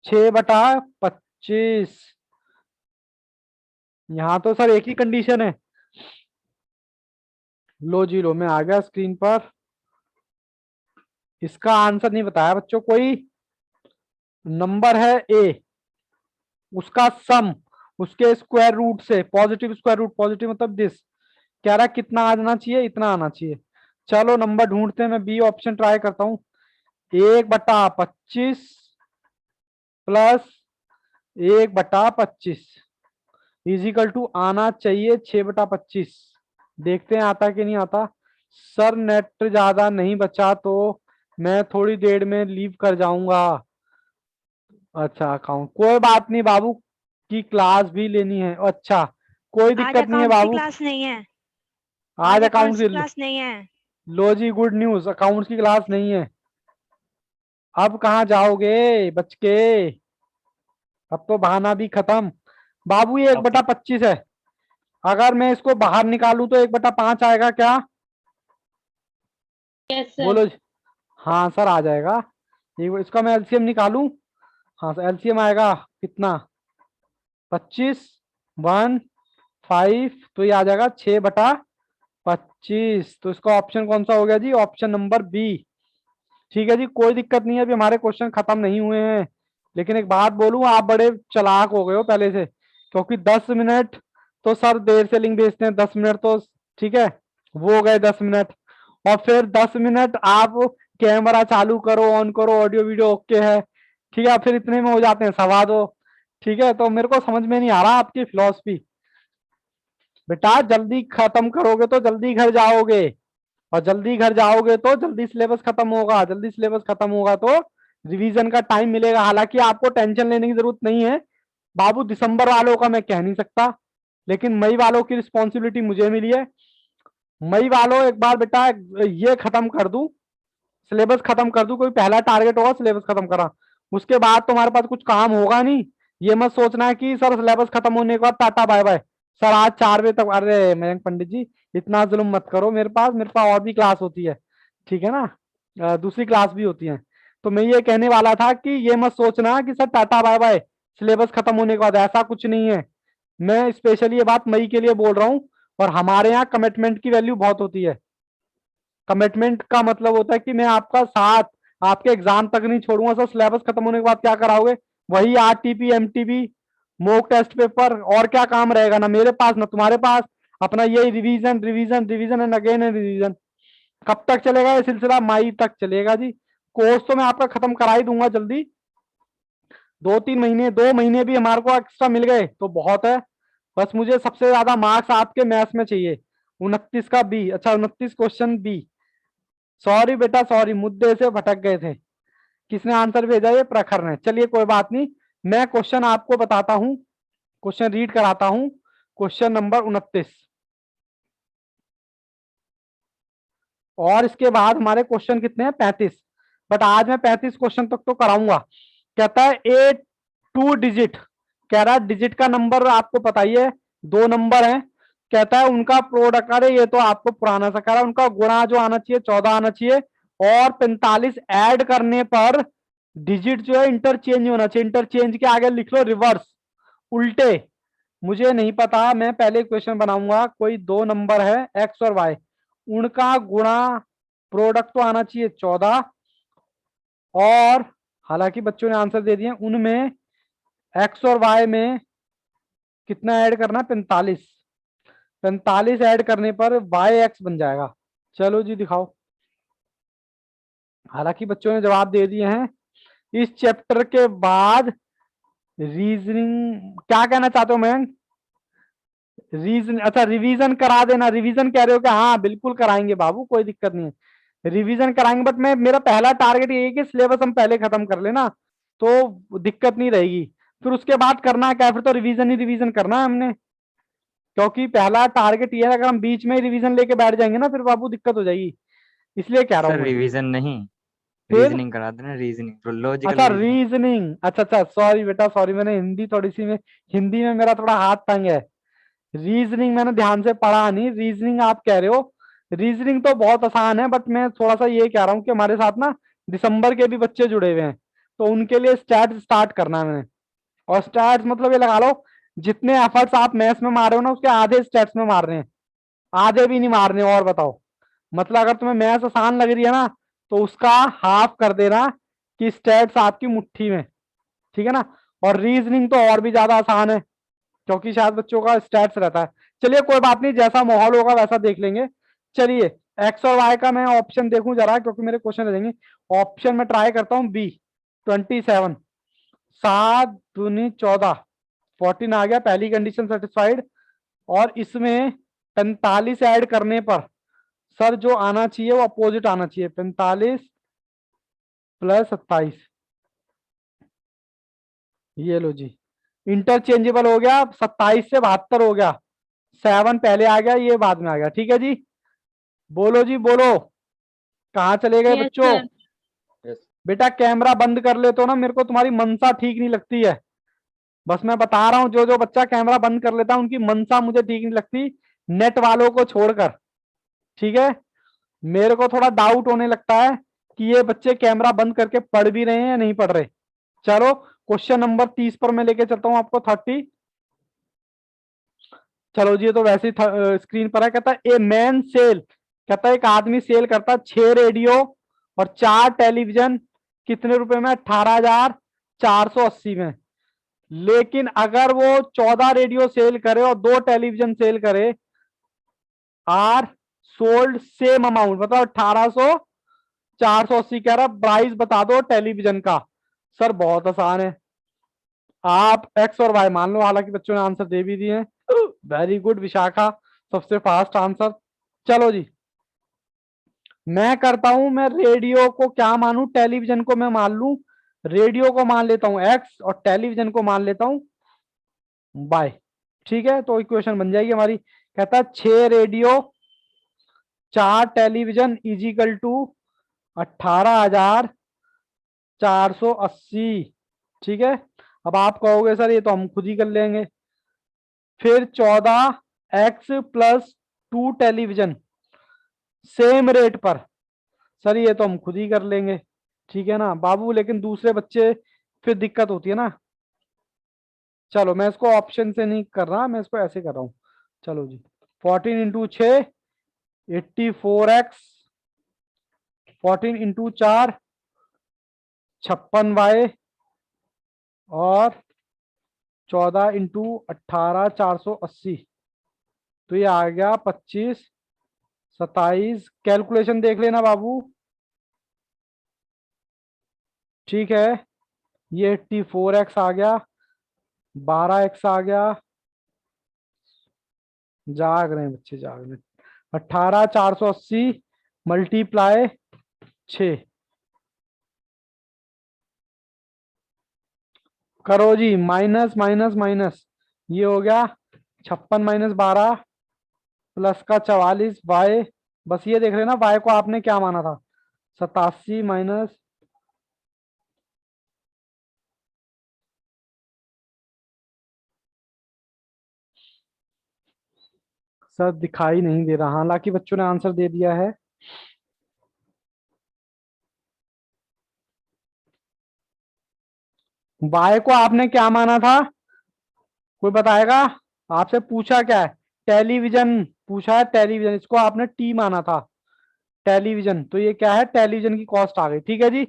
6/25। यहां तो सर एक ही कंडीशन है। लो जी लो, मैं आ गया स्क्रीन पर। इसका आंसर नहीं बताया बच्चों। कोई नंबर है ए, उसका सम उसके स्क्वायर रूट से, पॉजिटिव स्क्वायर रूट, पॉजिटिव मतलब दिस, कह रहा कितना आना चाहिए? इतना आना चाहिए। चलो नंबर ढूंढते हैं, मैं बी ऑप्शन ट्राई करता हूं। 1/25 प्लस 1/25 इजिकल टू आना चाहिए 6/25। देखते हैं आता कि नहीं आता। सर नेट ज्यादा नहीं बचा तो मैं थोड़ी देर में लीव कर जाऊंगा। अच्छा अकाउंट, कोई बात नहीं बाबू की क्लास भी लेनी है। अच्छा कोई आज दिक्कत नहीं है अकाउंट्स की बाबू। क्लास नहीं है। आज अकाउंट्स अकाउंट्स की की, क्लास नहीं है। लो जी गुड न्यूज, अकाउंट्स की क्लास नहीं है। अब कहाँ जाओगे बच के? अब तो बहाना भी खत्म। बाबू ये एक अब बटा पच्चीस है, अगर मैं इसको बाहर निकालूं तो 1/5 आएगा क्या? Yes sir. बोलो जी। हाँ सर आ जाएगा। इसका मैं एलसीएम निकालूं। हाँ सर एलसीएम आएगा कितना? 25, 1, 5, तो ये आ जाएगा 6/25। तो इसका ऑप्शन कौन सा हो गया जी? Option number B. ठीक है जी, कोई दिक्कत नहीं है, अभी हमारे क्वेश्चन खत्म नहीं हुए हैं। लेकिन एक बात बोलूं, आप बड़े चालाक हो गए हो पहले से, क्योंकि 10 मिनट तो सर देर से लिंक भेजते हैं, 10 मिनट तो ठीक है, वो हो गए 10 मिनट। और फिर 10 मिनट आप कैमरा चालू करो, ऑन करो, ऑडियो वीडियो ओके है, ठीक है, फिर इतने में हो जाते हैं 2:15। ठीक है, तो मेरे को समझ में नहीं आ रहा आपकी फिलॉसफी। बेटा जल्दी खत्म करोगे तो जल्दी घर जाओगे, और जल्दी घर जाओगे तो जल्दी सिलेबस खत्म होगा, जल्दी सिलेबस खत्म होगा तो रिवीजन का टाइम मिलेगा। हालांकि आपको टेंशन लेने की जरूरत नहीं है बाबू, दिसंबर वालों का मैं कह नहीं सकता, लेकिन मई वालों की रिस्पॉन्सिबिलिटी मुझे मिली है। मई वालों एक बार बेटा ये खत्म कर दूं, सिलेबस खत्म कर दूं, कोई पहला टारगेट होगा सिलेबस खत्म करा, उसके बाद तुम्हारे पास कुछ काम होगा नहीं। ये मत सोचना है कि सर सिलेबस खत्म होने के बाद टाटा बाय बाय, सर आज 4 बजे तक। अरे मयंक पंडित जी इतना जुल्म मत करो, मेरे पास और भी क्लास होती है, ठीक है ना, दूसरी क्लास भी होती है। तो मैं ये कहने वाला था कि ये मत सोचना कि sir tata bye bye syllabus खत्म होने के बाद, ऐसा कुछ नहीं है। मैं स्पेशली ये बात मई के लिए बोल रहा हूँ। और हमारे यहाँ कमिटमेंट की वैल्यू बहुत होती है। कमिटमेंट का मतलब होता है कि मैं आपका साथ आपके एग्जाम तक नहीं छोड़ूंगा। सर सिलेबस खत्म होने के बाद क्या कराओगे? वही RTP MTP mock test paper, और क्या काम रहेगा ना मेरे पास ना तुम्हारे पास, अपना यही revision revision revision and again and revision. कब तक चलेगा ये सिलसिला? मई तक चलेगा जी। कोर्स तो मैं आपका खत्म करा ही दूंगा जल्दी, 2-3 महीने, 2 महीने भी हमारे को एक्स्ट्रा मिल गए तो बहुत है। बस मुझे सबसे ज्यादा मार्क्स आपके मैथ्स में चाहिए, 29 का बी। अच्छा 29 क्वेश्चन बी। सॉरी बेटा सॉरी, मुद्दे से भटक गए थे। किसने आंसर भेजा? ये प्रखर ने। चलिए कोई बात नहीं, मैं क्वेश्चन आपको बताता हूं, क्वेश्चन रीड कराता हूं। क्वेश्चन नंबर 29, और इसके बाद हमारे क्वेश्चन कितने हैं? 35। बट आज मैं 35 क्वेश्चन तक तो कराऊंगा। कहता है ए 2 डिजिट, कह रहा है डिजिट का नंबर आपको पता ही है, 2 नंबर है। कहता है उनका प्रोडक्ट, अरे ये तो आपको पुराना सा कह रहा है, उनका गुणा जो आना चाहिए 14 आना चाहिए, और 45 ऐड करने पर डिजिट जो है इंटरचेंज होना चाहिए। इंटरचेंज के आगे लिख लो रिवर्स, उल्टे। मुझे नहीं पता, मैं पहले क्वेश्चन बनाऊंगा। कोई 2 नंबर है एक्स और वाई, उनका गुणा, प्रोडक्ट तो आना चाहिए 14, और हालांकि बच्चों ने आंसर दे दिए, उनमें एक्स और वाई में कितना ऐड करना? 45। 45 ऐड करने पर वाई एक्स बन जाएगा। चलो जी दिखाओ। हालांकि बच्चों ने जवाब दे दिए हैं। इस चैप्टर के बाद रीजनिंग क्या कहना चाहते हो मैम? रीजन, अच्छा रिवीजन करा देना। रिवीजन कह रहे हो कि हाँ बिल्कुल कराएंगे बाबू, कोई दिक्कत नहीं है, रिवीजन कराएंगे। बट मैं, मेरा पहला टारगेट ये है कि सिलेबस हम पहले खत्म कर लेना, तो दिक्कत नहीं रहेगी। फिर उसके बाद करना है क्या? फिर तो रिवीजन ही रिवीजन करना है हमने, क्योंकि पहला टारगेट ये है, अगर हम बीच में ही रिवीजन लेके बैठ जाएंगे ना फिर बाबू दिक्कत हो जाएगी, इसलिए कह रहा हूं सर मैं। रिवीजन नहीं, फिर रीजनिंग करा देना, रीजनिंग, लॉजिकल अच्छा रीजनिंग। रीजनिंग, अच्छा अच्छा सॉरी बेटा सॉरी, मैंने हिंदी थोड़ी सी में, हिंदी में मेरा थोड़ा हाथ तंग है। रीजनिंग मैंने ध्यान से पढ़ा नहीं। रीजनिंग आप कह रहे हो, रीजनिंग तो बहुत आसान है, बट मैं थोड़ा सा ये कह रहा हूँ कि हमारे साथ ना दिसंबर के भी बच्चे जुड़े हुए हैं, तो उनके लिए स्टैट्स स्टार्ट करना है मैंने। और स्टैट्स मतलब ये लगा लो, जितने एफर्ट्स आप मैथ्स में मार रहे हो ना, उसके आधे स्टैट्स में मार रहे हैं, आधे भी नहीं मारने। और बताओ, मतलब अगर तुम्हें मैथ्स आसान लग रही है ना, तो उसका हाफ कर देना कि स्टैट्स आपकी मुट्ठी में, ठीक है ना। और रीजनिंग तो और भी ज्यादा आसान है, क्योंकि शायद बच्चों का स्टैट्स रहता है। चलिए कोई बात नहीं, जैसा माहौल होगा वैसा देख लेंगे। चलिए एक्स और वाई का मैं ऑप्शन देखूं जरा, क्योंकि मेरे क्वेश्चन रह जाएंगे। ऑप्शन में ट्राई करता हूं बी, 27। 7 दूनी 14, 14 आ गया, पहली कंडीशन सेटिस्फाइड। और इसमें 45 ऐड करने पर सर जो आना चाहिए वो अपोजिट आना चाहिए, 45 + 27। ये लो जी, इंटरचेंजेबल हो गया, 27 से 72 हो गया। 7 पहले आ गया, ये बाद में आ गया। ठीक है जी, बोलो जी बोलो, कहाँ चले गए यस बच्चों? सर। बेटा कैमरा बंद कर लेते हो ना, मेरे को तुम्हारी मनसा ठीक नहीं लगती है। बस मैं बता रहा हूँ, जो जो बच्चा कैमरा बंद कर लेता है उनकी मनसा मुझे ठीक नहीं लगती, नेट वालों को छोड़कर। ठीक है, मेरे को थोड़ा डाउट होने लगता है कि ये बच्चे कैमरा बंद करके पढ़ भी रहे हैं या नहीं पढ़ रहे। चलो क्वेश्चन नंबर 30 पर मैं लेके चलता हूं आपको, 30। चलो जी, ये तो वैसे ही स्क्रीन पर है। कहता है ए मैन सेल, कहता है एक आदमी सेल करता है 6 रेडियो और 4 टेलीविजन, कितने रुपए में? 18,480 में। लेकिन अगर वो 14 रेडियो सेल करे और 2 टेलीविजन सेल करे, आर सोल्ड सेम अमाउंट, मतलब 18,480 कह रहा, प्राइस बता दो टेलीविजन का। सर बहुत आसान है, आप एक्स और वाई मान लो, हालांकि बच्चों ने आंसर दे भी दिए। वेरी गुड विशाखा, सबसे फास्ट आंसर। चलो जी, मैं करता हूं, मैं रेडियो को क्या मानूं, टेलीविजन को मैं मान लूं, रेडियो को मान लेता हूं एक्स और टेलीविजन को मान लेता हूं वाई। ठीक है, तो इक्वेशन बन जाएगी हमारी। कहता है 6 रेडियो 4 टेलीविजन इजिकल टू 18,480। ठीक है, अब आप कहोगे सर ये तो हम खुद ही कर लेंगे। फिर 14x plus 2 television same rate पर, सर ये तो हम खुद ही कर लेंगे। ठीक है ना बाबू, लेकिन दूसरे बच्चे फिर दिक्कत होती है ना। चलो मैं इसको ऑप्शन से नहीं कर रहा, मैं इसको ऐसे कर रहा हूं। चलो जी, 14 इंटू 6 84x, 14 इंटू 4 56y, और 14 इंटू 18,480, तो ये आ गया 25 27। कैलकुलेशन देख लेना बाबू। ठीक है, ये 84x आ गया, 12x आ गया, जाग रहे हैं बच्चे जाग रहे हैं। 18,480 मल्टीप्लाई 6, करो जी, माइनस माइनस माइनस, ये हो गया 56 माइनस 12 प्लस का 44y। बस ये देख लेना y को आपने क्या माना था, 87 माइनस, सर दिखाई नहीं दे रहा, हालांकि बच्चों ने आंसर दे दिया है। y को आपने क्या माना था, कोई बताएगा? आपसे पूछा क्या है, टेलीविजन पूछा है, टेलीविजन, इसको आपने टी माना था, टेलीविजन, तो ये क्या है, टेलीविजन की कॉस्ट आ गई। ठीक है जी,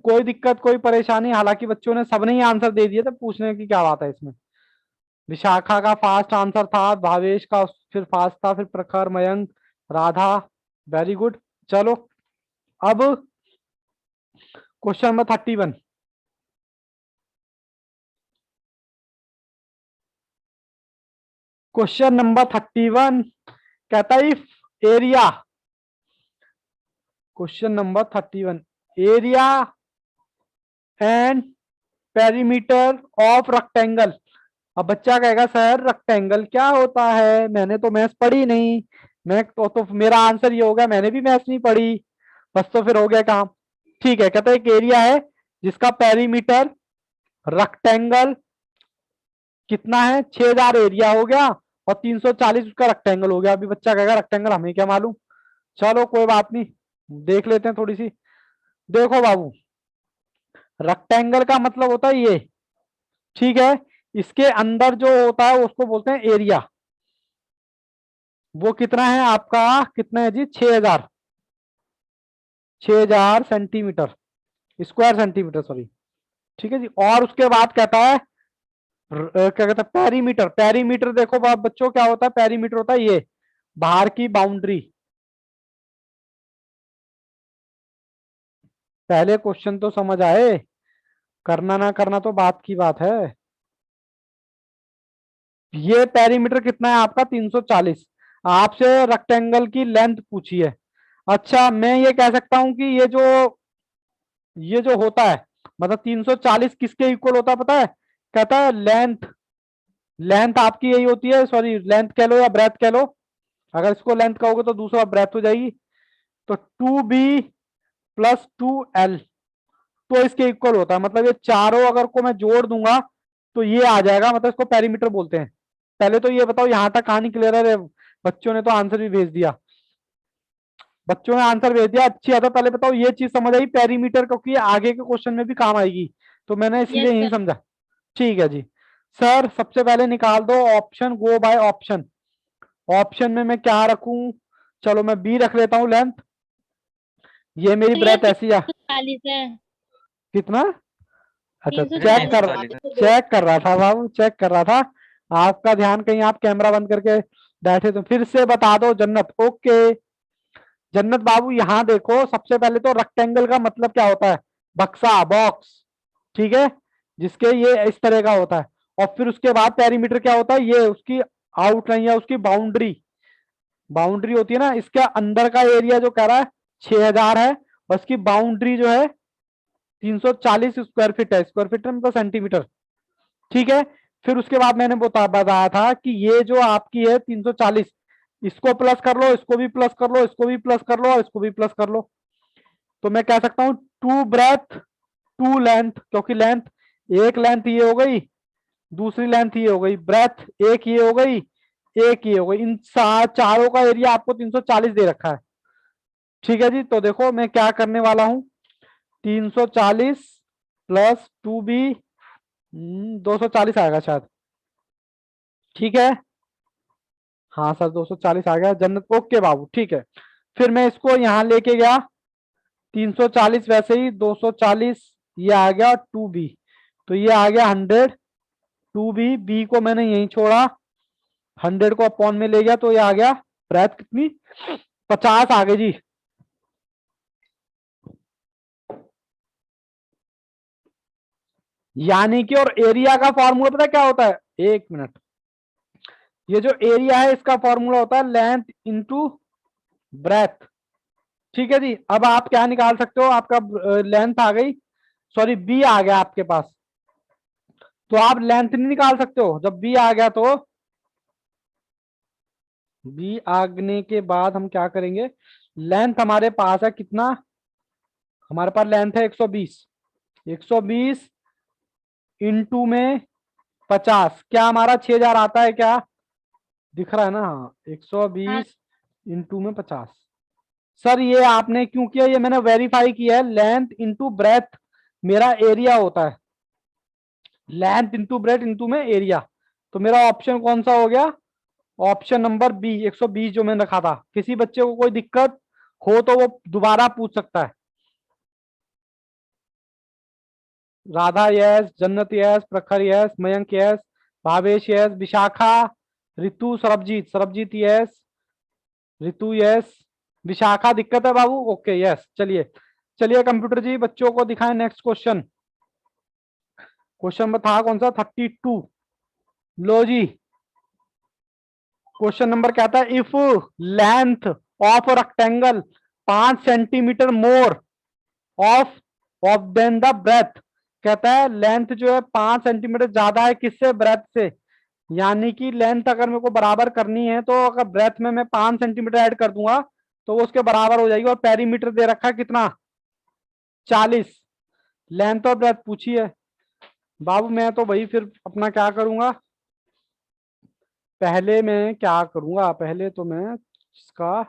कोई दिक्कत कोई परेशानी, हालांकि बच्चों ने सबने ही आंसर दे दिए थे, पूछने की क्या बात है इसमें। विशाखा का फास्ट आंसर था, भावेश का फिर फास्ट था, फिर प्रखर, मयंक, राधा, वेरी गुड। चलो अब क्वेश्चन नंबर 31। क्वेश्चन नंबर 31 कहता है if area, question number 31, area and perimeter of rectangle. अब बच्चा कहेगा सर रेक्टेंगल क्या होता है, मैंने तो मैथ्स पढ़ी नहीं, मैं तो मेरा आंसर ये होगा मैंने भी मैथ्स नहीं पढ़ी, बस तो फिर हो गया काम। ठीक है, कहता है एक एरिया है जिसका पेरीमीटर रेक्टेंगल कितना है, 6,000 एरिया हो गया और 340 उसका रेक्टेंगल हो गया। अभी बच्चा कहेगा रेक्टेंगल हमें क्या मालूम, चलो कोई बात नहीं, देख लेते हैं थोड़ी सी। देखो बाबू, रेक्टेंगल का मतलब होता है ये, ठीक है, इसके अंदर जो होता है उसको बोलते हैं एरिया। वो कितना है आपका, कितना है जी, 6,000, 6,000 सेंटीमीटर, स्क्वायर सेंटीमीटर सॉरी। ठीक है जी, और उसके बाद कहता है क्या कहता है, पेरीमीटर। पेरीमीटर देखो बच्चों क्या होता है, पेरीमीटर होता है ये बाहर की बाउंड्री। पहले क्वेश्चन तो समझ आए, करना ना करना तो बात की बात है। ये पेरीमीटर कितना है आपका, 340। आपसे रेक्टेंगल की लेंथ पूछी है। अच्छा मैं ये कह सकता हूं कि ये जो होता है, मतलब 340 किसके इक्वल होता है पता है, कहता है लेंथ, लेंथ आपकी यही होती है, सॉरी लेंथ कह लो या ब्रेथ कह लो, अगर इसको लेंथ कहोगे तो दूसरा ब्रेथ हो जाएगी। तो 2b प्लस 2l तो इसके इक्वल होता है, मतलब ये चारों अगर को मैं जोड़ दूंगा तो ये आ जाएगा, मतलब इसको पेरीमीटर बोलते हैं। पहले तो ये बताओ यहां तक कहानी क्लियर है? बच्चों ने तो आंसर भी भेज दिया, बच्चों ने आंसर भेज दिया, अच्छी आता। पहले बताओ ये चीज समझ आई पेरीमीटर, क्योंकि ये आगे के क्वेश्चन में भी काम आएगी, तो मैंने यस इसलिए यही सर। समझा। ठीक है जी। सर सबसे पहले निकाल दो option, go by option. Option में मैं क्या रखूं? चलो मैं बी रख लेता हूं लेंथ, ये मेरी तो ये ब्रेथ ऐसी 340 है। कितना? अच्छा, तीन सौ चेक चालीस कर, 340 चेक कर रहा था बाबू, चेक कर रहा था। आपका ध्यान कहीं आप कैमरा बंद करके बैठे, तो फिर से बता दो जन्नत। ओके जन्नत बाबू, यहां देखो सबसे पहले तो रेक्टेंगल का मतलब क्या होता है? बक्सा, बॉक्स, ठीक है, जिसके ये इस तरह का होता है। और फिर उसके बाद पेरीमीटर क्या होता है? ये उसकी आउटलाइन या उसकी बाउंड्री, बाउंड्री होती है ना, इसके अंदर का एरिया जो कह रहा है 6000 है, और इसकी बाउंड्री जो है 340 स्क्वायर फीट है, स्क्वायर फीट मतलब सेंटीमीटर, ठीक है। फिर उसके बाद मैंने बताया था कि ये जो आपकी है 340, इसको प्लस कर लो, इसको भी प्लस कर लो, इसको भी प्लस कर लो, और इसको भी प्लस कर लो। तो मैं कह सकता हूं 2 ब्रेथ 2 लेंथ, क्योंकि लेंथ, एक लेंथ ये हो गई, दूसरी लेंथ ये हो गई, ब्रेथ एक ये हो गई, एक ये हो गई, इन चारों का एरिया आपको 340 दे रखा है। ठीक है जी, तो देखो मैं क्या करने वाला हूं, 340 प्लस 2b, 240 आएगा शायद, ठीक है। हाँ सर 240 आ गया जन्नत, ओके बाबू ठीक है। फिर मैं इसको यहाँ लेके गया, 340 वैसे ही 240, ये आ गया 2b, तो ये आ गया 100, 2b, बी को मैंने यहीं छोड़ा, 100 को अपॉन में ले गया, तो ये आ गया ब्रेथ कितनी, 50 आ गई जी। यानी कि, और एरिया का फॉर्मूला पता है क्या होता है? एक मिनट, ये जो एरिया है इसका फॉर्मूला होता है लेंथ इंटू ब्रेथ, ठीक है जी। अब आप क्या निकाल सकते हो, आपका लेंथ आ गई, सॉरी बी आ गया आपके पास, तो आप लेंथ नहीं निकाल सकते हो जब बी आ गया, तो बी आगने के बाद हम क्या करेंगे, लेंथ हमारे पास है कितना, हमारे पास लेंथ है 120, 120 इंटू में 50, क्या हमारा 6000 आता है क्या? दिख रहा है ना? हाँ, हाँ 120 इंटू में 50। सर ये आपने क्यों किया? ये मैंने वेरीफाई किया है, लेंथ इंटू ब्रेथ मेरा एरिया होता है, लेंथ इंटू ब्रेथ इंटू में एरिया। तो मेरा ऑप्शन कौन सा हो गया? ऑप्शन नंबर बी, 120 जो मैंने रखा था। किसी बच्चे को कोई दिक्कत हो तो वो दोबारा पूछ सकता है। Radha yes, Jannat yes, Prakhar yes, Mayank yes, Bhavesh yes, Vishakha, Ritu, Sarabjeet, Sarabjeet yes, Ritu yes, Vishakha दिक्कत है बाबू, ओके यस। चलिए चलिए कंप्यूटर जी बच्चों को दिखाएं नेक्स्ट क्वेश्चन। क्वेश्चन था कौन सा? 32। लो जी, क्वेश्चन नंबर कहता है if length of rectangle 5 centimetre more of of than the breadth, कहता है लेंथ जो है 5 सेंटीमीटर ज्यादा है किससे? ब्रेथ से। यानी कि लेंथ अगर मेरे को बराबर करनी है, तो अगर ब्रेथ में मैं 5 सेंटीमीटर ऐड कर दूंगा तो वो उसके बराबर हो जाएगी। और पेरीमीटर दे रखा है कितना? 40। लेंथ और ब्रेथ पूछी है बाबू, मैं तो भाई फिर अपना क्या करूंगा, पहले मैं क्या करूंगा, पहले तो मैं इसका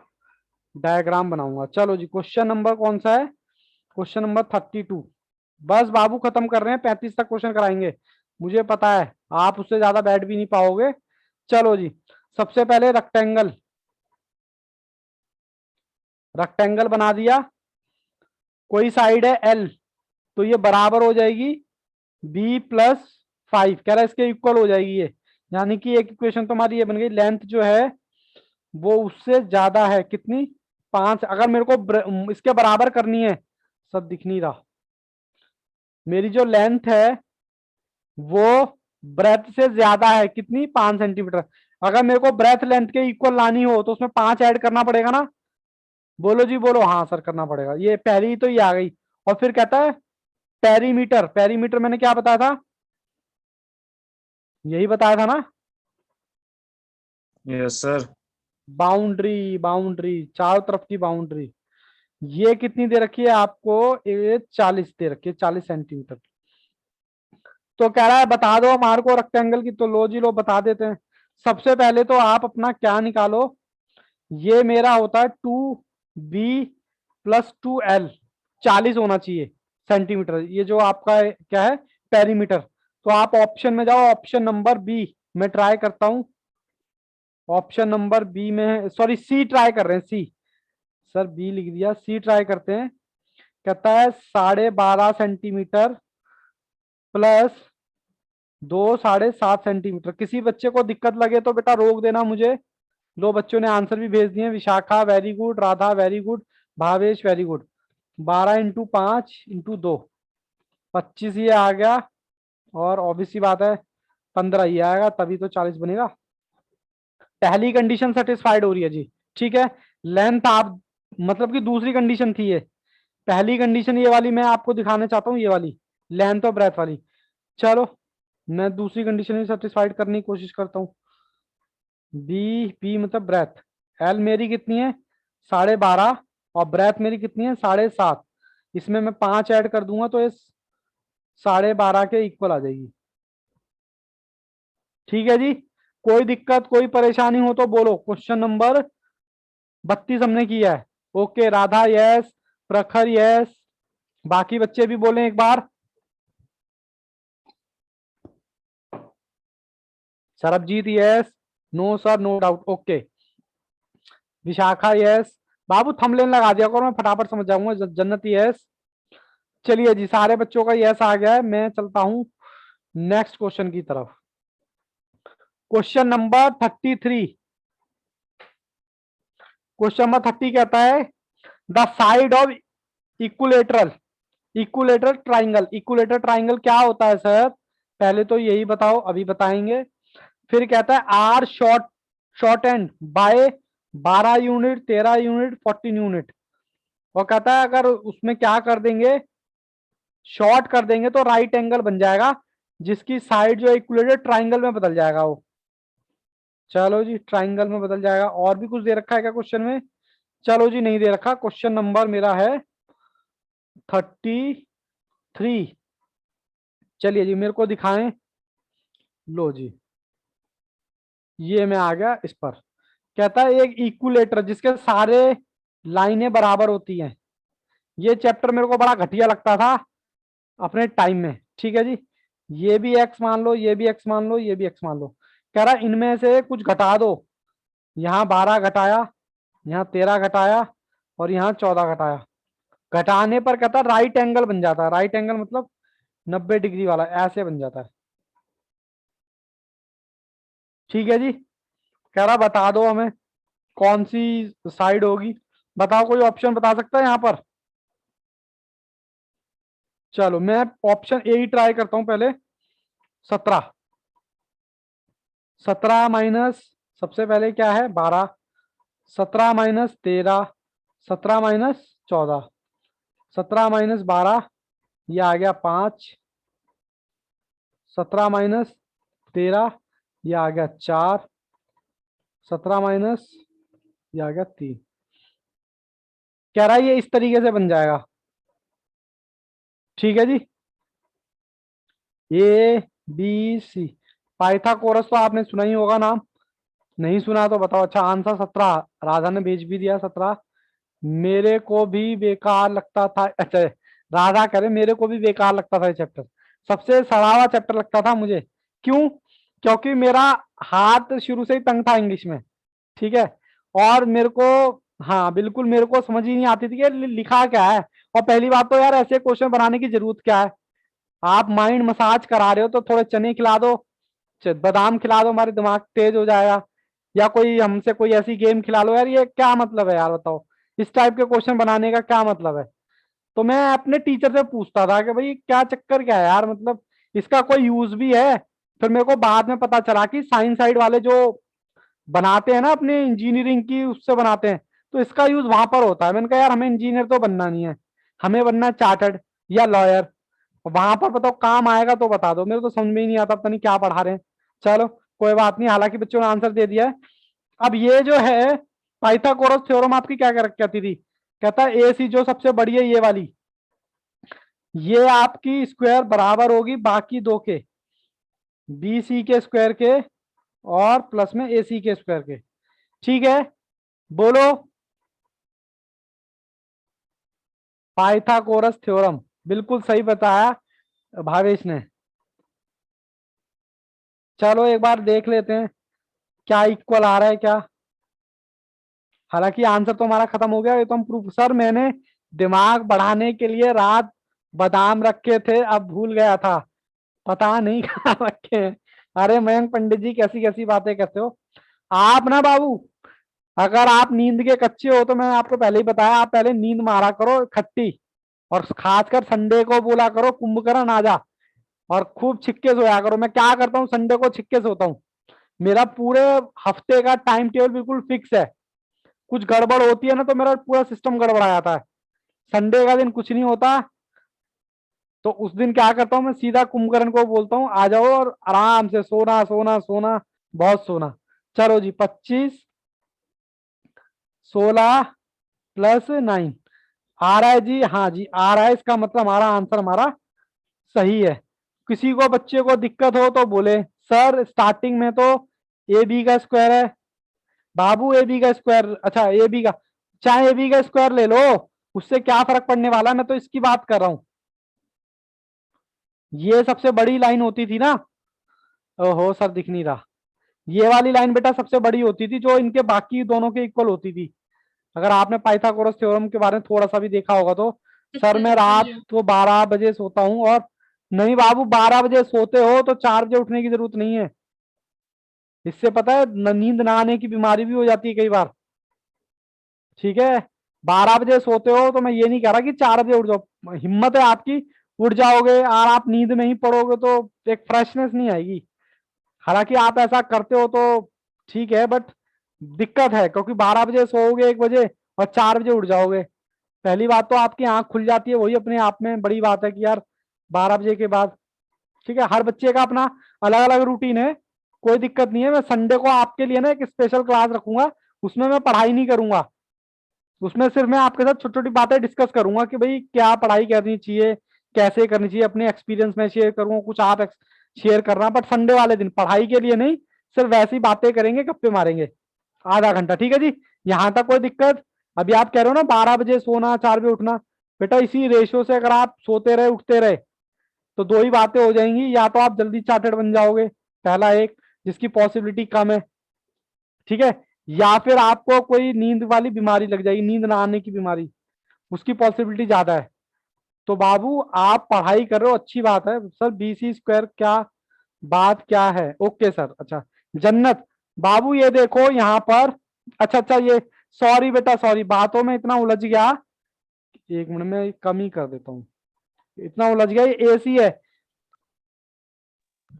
डायग्राम बनाऊंगा। चलो जी, क्वेश्चन नंबर कौन सा है? Question number 32। बस बाबू खत्म कर रहे हैं, 35 तक क्वेश्चन कराएंगे, मुझे पता है आप उससे ज्यादा बैठ भी नहीं पाओगे। चलो जी, सबसे पहले रेक्टेंगल, रेक्टेंगल बना दिया, कोई साइड है एल, तो ये बराबर हो जाएगी बी प्लस 5, कह रहा है इसके इक्वल हो जाएगी ये। यानी कि एक इक्वेशन तो हमारी ये बन गई, लेंथ जो है वो उससे ज्यादा है कितनी? 5। अगर मेरे को इसके बराबर करनी है, सब दिख नहीं रहा, मेरी जो लेंथ है वो ब्रेथ से ज्यादा है कितनी? 5 सेंटीमीटर। अगर मेरे को ब्रेथ लेंथ के इक्वल लानी हो तो उसमें 5 ऐड करना पड़ेगा ना? बोलो जी बोलो, हाँ सर करना पड़ेगा। ये पहली तो ये आ गई। और फिर कहता है पेरीमीटर, पेरीमीटर मैंने क्या बताया था? यही बताया था ना, यस सर। बाउंड्री, बाउंड्री चारों तरफ की बाउंड्री। ये कितनी दे रखी है आपको? ये 40 दे रखी है, 40 सेंटीमीटर। तो कह रहा है बता दो हमारे को रेक्टेंगल की। तो लो जी लो, बता देते हैं। सबसे पहले तो आप अपना क्या निकालो, ये मेरा होता है 2b+2l, 40 होना चाहिए सेंटीमीटर। ये जो आपका क्या है, पेरीमीटर। तो आप ऑप्शन में जाओ, ऑप्शन नंबर बी में ट्राई करता हूं। ऑप्शन नंबर बी में, सॉरी सी ट्राई कर रहे हैं, सी। सर बी लिख दिया, सी ट्राई करते हैं। कहता है 12.5 सेंटीमीटर प्लस 2 7.5 सेंटीमीटर। किसी बच्चे को दिक्कत लगे तो बेटा रोक देना मुझे। दो बच्चों ने आंसर भी भेज दिए। Vishakha very good, Radha very good, Bhavesh very good. 12 × 5 × 2, 25 ये आ गया। और ऑब्वियसली बात है 15 ये आएगा, तभी तो 40 बनेगा। पहली कंडीशन सेटिस्फाइड हो रही है जी, ठीक है। लेंथ आप, मतलब कि दूसरी कंडीशन थी ये। पहली कंडीशन ये वाली मैं आपको दिखाना चाहता हूँ, ये वाली लेंथ और ब्रेथ वाली। चलो मैं दूसरी कंडीशन भी सेटिस्फाइड करने की कोशिश करता हूँ। बी, बी मतलब ब्रेथ। एल मेरी कितनी है? 12.5। और ब्रेथ मेरी कितनी है? 7.5। इसमें मैं 5 ऐड कर दूंगा तो ये 12.5 के इक्वल आ जाएगी। ठीक है जी। कोई दिक्कत कोई परेशानी हो तो बोलो। क्वेश्चन नंबर 32 हमने किया है। Okay, Radha yes, Prakhar yes, बाकी बच्चे भी बोले एक बार। Sarabjeet yes, no sir no doubt, okay. Vishakha yes. बाबू थंबनेल लगा दिया करो, मैं फटाफट समझ जाऊंगा। जन्नत यस। चलिए जी, सारे बच्चों का यस आ गया है। मैं चलता हूं नेक्स्ट क्वेश्चन की तरफ। Question number 33। क्वेश्चन नंबर 30 कहता है the side of equilateral, equilateral triangle. Equilateral triangle क्या होता है सर? पहले तो यही बताओ, अभी बताएंगे। फिर कहता है are short, short and by 12 unit, 13 unit, 14 unit. और कहता है अगर उसमें क्या कर देंगे, शॉर्ट कर देंगे तो राइट एंगल बन जाएगा, जिसकी साइड जो इक्विलेटरल ट्राइंगल में बदल जाएगा वो। चलो जी, ट्राइंगल में बदल जाएगा। और भी कुछ दे रखा है क्या क्वेश्चन में? चलो जी, नहीं दे रखा। क्वेश्चन नंबर मेरा है 33। चलिए जी, मेरे को दिखाएं। लो जी, ये मैं आ गया इस पर। कहता है एक इक्विलेटर जिसके सारे लाइनें बराबर होती हैं। ये चैप्टर मेरे को बड़ा घटिया लगता था अपने टाइम में, ठीक है जी। ये भी एक्स मान लो, ये भी एक्स मान लो, ये भी एक्स मान लो। कह रहा इनमें से कुछ घटा दो। यहाँ 12 घटाया, यहाँ 13 घटाया, और यहाँ 14 घटाया। घटाने पर कहता राइट एंगल बन जाता है। राइट एंगल मतलब 90 डिग्री वाला, ऐसे बन जाता है। ठीक है जी। कह रहा बता दो हमें कौन सी साइड होगी। बताओ, कोई ऑप्शन बता सकता है यहाँ पर? चलो मैं ऑप्शन ए ही ट्राई करता हूं पहले। 17। 17 माइनस, सबसे पहले क्या है 12, 17 माइनस 13, 17 माइनस 14, 17 माइनस 12, ये आ गया 5, 17 माइनस 13, ये आ गया 4, 17 माइनस, ये आ गया 3। कह रहा है ये इस तरीके से बन जाएगा। ठीक है जी। ए बी सी, पाइथागोरस तो आपने सुना ही होगा नाम। नहीं सुना तो बताओ। अच्छा, आंसर 17, राधा ने भेज भी दिया 17। मेरे को भी बेकार लगता था। अच्छा, राधा कह रहे मेरे को भी बेकार लगता था ये चैप्टर। सबसे सड़ावा चैप्टर लगता था मुझे। क्यों? क्योंकि मेरा हाथ शुरू से ही तंग था इंग्लिश में, ठीक है। और मेरे को, हाँ बिल्कुल, मेरे को समझ ही नहीं आती थी कि लिखा क्या है। और पहली बात तो यार ऐसे क्वेश्चन बनाने की जरूरत क्या है? आप माइंड मसाज करा रहे हो तो थोड़े चने खिला दो, बादाम खिला दो, हमारे दिमाग तेज हो जाएगा। या कोई हमसे कोई ऐसी गेम खिला लो यार, ये क्या मतलब है यार बताओ? इस टाइप के क्वेश्चन बनाने का क्या मतलब है? तो मैं अपने टीचर से पूछता था कि भाई क्या चक्कर क्या है यार, मतलब इसका कोई यूज भी है? फिर मेरे को बाद में पता चला कि साइंस साइड वाले जो बनाते हैं ना अपने इंजीनियरिंग की, उससे बनाते हैं, तो इसका यूज वहां पर होता है। मैंने कहा यार हमें इंजीनियर तो बनना नहीं है, हमें बनना है चार्टर्ड या लॉयर। वहां पर बताओ काम आएगा तो बता दो, मेरे को तो समझ में ही नहीं आता, पता नहीं क्या पढ़ा रहे हैं। चलो कोई बात नहीं, हालांकि बच्चों ने आंसर दे दिया है। अब ये जो है पाइथागोरस थ्योरम आपकी क्या कहती थी, कहता है ए सी जो सबसे बड़ी है ये वाली, ये आपकी स्क्वायर बराबर होगी बाकी दो के, बी सी के स्क्वायर के और प्लस में ए सी के स्क्वायर के। ठीक है, बोलो पाइथागोरस थ्योरम, बिल्कुल सही बताया भावेश ने। चलो एक बार देख लेते हैं क्या इक्वल आ रहा है क्या। हालांकि आंसर तो हमारा खत्म हो गया, ये तो हम प्रूफ, सर मैंने दिमाग बढ़ाने के लिए रात बादाम रखे थे, अब भूल गया था, पता नहीं कहाँ रखे हैं। अरे मयंक पंडित जी कैसी कैसी बातें करते हो आप ना बाबू। अगर आप नींद के कच्चे हो तो मैंने आपको पहले ही बताया, आप पहले नींद मारा करो खट्टी, और खासकर संडे को बोला करो कुंभकर्ण आजा, और खूब छिक्के सोया करो। मैं क्या करता हूँ संडे को छिक्के सोता हूँ, मेरा पूरे हफ्ते का टाइम टेबल बिल्कुल फिक्स है। कुछ गड़बड़ होती है ना तो मेरा पूरा सिस्टम गड़बड़ा जाता है। संडे का दिन कुछ नहीं होता, तो उस दिन क्या करता हूँ मैं सीधा कुंभकर्ण को बोलता हूँ आ जाओ और आराम से सोना सोना सोना, बहुत सोना। चलो जी 25 16 प्लस 9 आ रहा है जी, हाँ जी आ रहा है, इसका मतलब हमारा आंसर हमारा सही है। किसी को बच्चे को दिक्कत हो तो बोले सर स्टार्टिंग में तो ए बी का स्क्वायर है, बाबू ए बी का स्क्वायर, अच्छा ए बी का, चाहे ए बी का स्क्वायर ले लो, उससे क्या फर्क पड़ने वाला है, मैं तो इसकी बात कर रहा हूं। ये सबसे बड़ी लाइन होती थी ना, ओहो सर दिख नहीं रहा, ये वाली लाइन बेटा सबसे बड़ी होती थी जो इनके बाकी दोनों के इक्वल होती थी। अगर आपने पाइथागोरस थ्योरम के बारे में थोड़ा सा भी देखा होगा तो। सर मैं रात को 12 बजे सोता हूँ, और नहीं बाबू 12 बजे सोते हो तो 4 बजे उठने की जरूरत नहीं है, इससे पता है नींद ना आने की बीमारी भी हो जाती है कई बार। ठीक है, 12 बजे सोते हो तो मैं ये नहीं कह रहा कि 4 बजे उठ जाओ, हिम्मत है आपकी उठ जाओगे और आप नींद में ही पड़ोगे तो एक फ्रेशनेस नहीं आएगी। हालांकि आप ऐसा करते हो तो ठीक है, बट दिक्कत है क्योंकि 12 बजे सोओगे 1 बजे और 4 बजे उठ जाओगे। पहली बात तो आपकी आंख खुल जाती है, वही अपने आप में बड़ी बात है कि यार 12 बजे के बाद। ठीक है, हर बच्चे का अपना अलग अलग रूटीन है, कोई दिक्कत नहीं है। मैं संडे को आपके लिए ना एक स्पेशल क्लास रखूंगा, उसमें मैं पढ़ाई नहीं करूंगा, उसमें सिर्फ मैं आपके साथ छोटी छोटी बातें डिस्कस करूंगा कि भाई क्या पढ़ाई करनी चाहिए, कैसे करनी चाहिए, अपने एक्सपीरियंस में शेयर करूंगा, कुछ आप शेयर करना। बट संडे वाले दिन पढ़ाई के लिए नहीं, सिर्फ वैसी बातें करेंगे, गप्पे मारेंगे आधा घंटा। ठीक है जी, यहाँ तक कोई दिक्कत। अभी आप कह रहे हो ना 12 बजे सोना 4 बजे उठना, बेटा इसी रेशियो से अगर आप सोते रहे उठते रहे तो दो ही बातें हो जाएंगी, या तो आप जल्दी चार्टेड बन जाओगे, पहला एक जिसकी पॉसिबिलिटी कम है, ठीक है, या फिर आपको कोई नींद वाली बीमारी लग जाएगी, नींद ना आने की बीमारी, उसकी पॉसिबिलिटी ज्यादा है। तो बाबू आप पढ़ाई कर रहे हो अच्छी बात है सर, बी सी स्क्वायर क्या बात क्या है, ओके सर। अच्छा जन्नत, बाबू ये देखो यहाँ पर, अच्छा अच्छा ये, सॉरी बेटा सॉरी, बातों में इतना उलझ गया, 1 मिनट में कम ही कर देता हूँ, इतना उलझ गया, ये एसी है,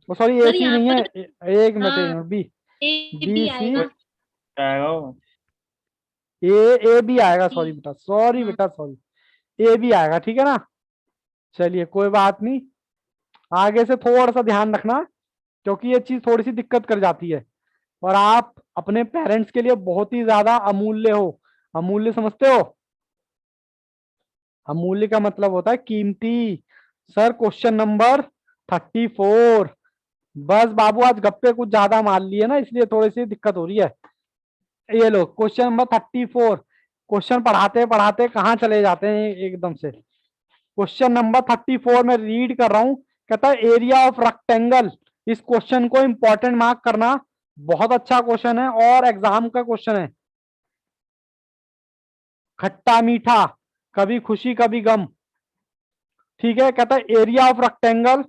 सॉरी सर एसी यहाँ नहीं है, पर एक मिनट एक हाँ मिनट, बी ए बी भी सी आएगा। ए बी आएगा, बी, सॉरी बेटा सॉरी हाँ बेटा सॉरी, ए बी आएगा, ठीक है ना। चलिए कोई बात नहीं, आगे से थोड़ा सा ध्यान रखना, क्योंकि ये चीज थोड़ी सी दिक्कत कर जाती है, और आप अपने पेरेंट्स के लिए बहुत ही ज्यादा अमूल्य हो। अमूल्य समझते हो, अमूल्य का मतलब होता है कीमती। सर क्वेश्चन नंबर 34, बस बाबू आज गप्पे कुछ ज्यादा मार लिए ना, इसलिए थोड़ी सी दिक्कत हो रही है। ये लो क्वेश्चन नंबर 34, क्वेश्चन पढ़ाते पढ़ाते कहाँ चले जाते हैं एकदम से। क्वेश्चन नंबर 34 में रीड कर रहा हूं, कहता है एरिया ऑफ रेक्टेंगल। इस क्वेश्चन को इंपॉर्टेंट मार्क करना, बहुत अच्छा क्वेश्चन है और एग्जाम का क्वेश्चन है। खट्टा मीठा, कभी खुशी कभी गम। ठीक है, कहता है area of rectangle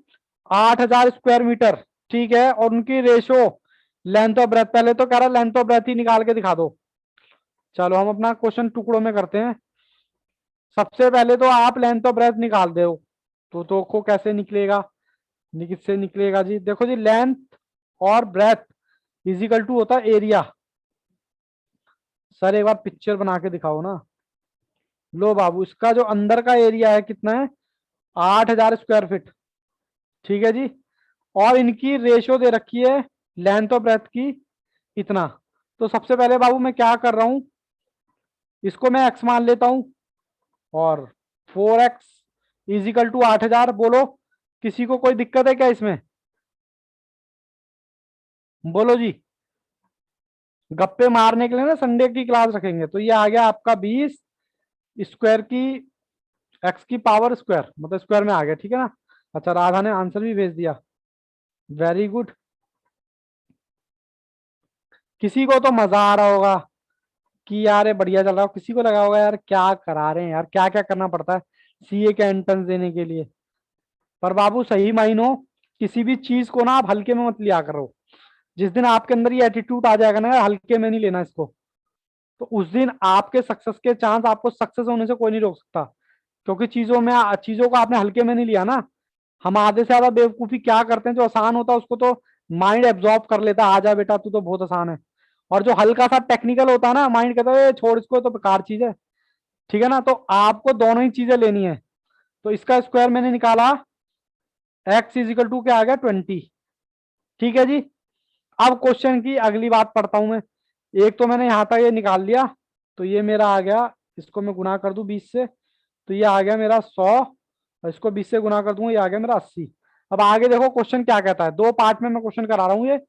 8000 square metre, ठीक है, और उनकी रेशो लेंथ ऑफ ब्रेथ, पहले तो कह रहा लेंथ ऑफ ब्रेथ ही निकाल के दिखा दो। चलो हम अपना क्वेश्चन टुकड़ों में करते हैं। सबसे पहले तो आप लेंथ ऑफ ब्रेथ निकाल दो, तो को कैसे निकलेगा, किससे निकलेगा जी, देखो जी लेंथ और ब्रेथ इजिकल टू होता है एरिया। सर एक बार पिक्चर बना के दिखाओ ना। लो बाबू इसका जो अंदर का एरिया है कितना है, 8000 स्क्वायर फीट, ठीक है जी, और इनकी रेशियो दे रखी है लेंथ ऑफ ब्रेथ की इतना, तो सबसे पहले बाबू मैं क्या कर रहा हूं, इसको मैं x मान लेता हूं और 4x इजिकल टू 8000। बोलो किसी को कोई दिक्कत है क्या इसमें? बोलो जी। गप्पे मारने के लिए ना संडे की क्लास रखेंगे। तो ये आ गया आपका 20 स्क्वायर की x की पावर स्क्वायर, मतलब स्क्वायर में आ गया, ठीक है ना। अच्छा, राधा ने आंसर भी भेज दिया, वेरी गुड। किसी को तो मजा आ रहा होगा कि यार ये बढ़िया चल रहा हो, किसी को लगा होगा यार क्या करा रहे हैं यार, क्या क्या करना पड़ता है सीए के एंट्रेंस देने के लिए। पर बाबू सही मायनो किसी भी चीज को ना आप हल्के में मत लिया करो। जिस दिन आपके अंदर ये एटीट्यूड आ जाएगा ना यार, हल्के में नहीं लेना इसको, तो उस दिन आपके सक्सेस के चांस, आपको सक्सेस होने से कोई नहीं रोक सकता। क्योंकि चीजों को आपने हल्के में नहीं लिया ना। हम आधे से ज्यादा बेवकूफी क्या करते हैं, जो आसान होता है उसको तो माइंड एब्जॉर्ब कर लेता है, आ जा बेटा तू तो बहुत आसान है। और जो हल्का सा टेक्निकल होता है ना, माइंड कहता है "ए, छोड़ इसको, तो बेकार चीज है"। ठीक है ना। तो आपको दोनों ही चीजें लेनी है। तो इसका स्क्वायर मैंने निकाला, x इजिकल टू क्या आ गया 20। ठीक है जी। अब क्वेश्चन की अगली बात पढ़ता हूं मैं। एक तो मैंने यहां तक ये निकाल लिया, तो ये मेरा आ गया, इसको मैं गुना कर दूं 20 से, तो ये आ गया मेरा 100, और इसको 20 से गुना कर दूंगा, ये आ गया मेरा 80। अब आगे देखो क्वेश्चन क्या कहता है, दो पार्ट में मैं क्वेश्चन करा रहा हूं ये।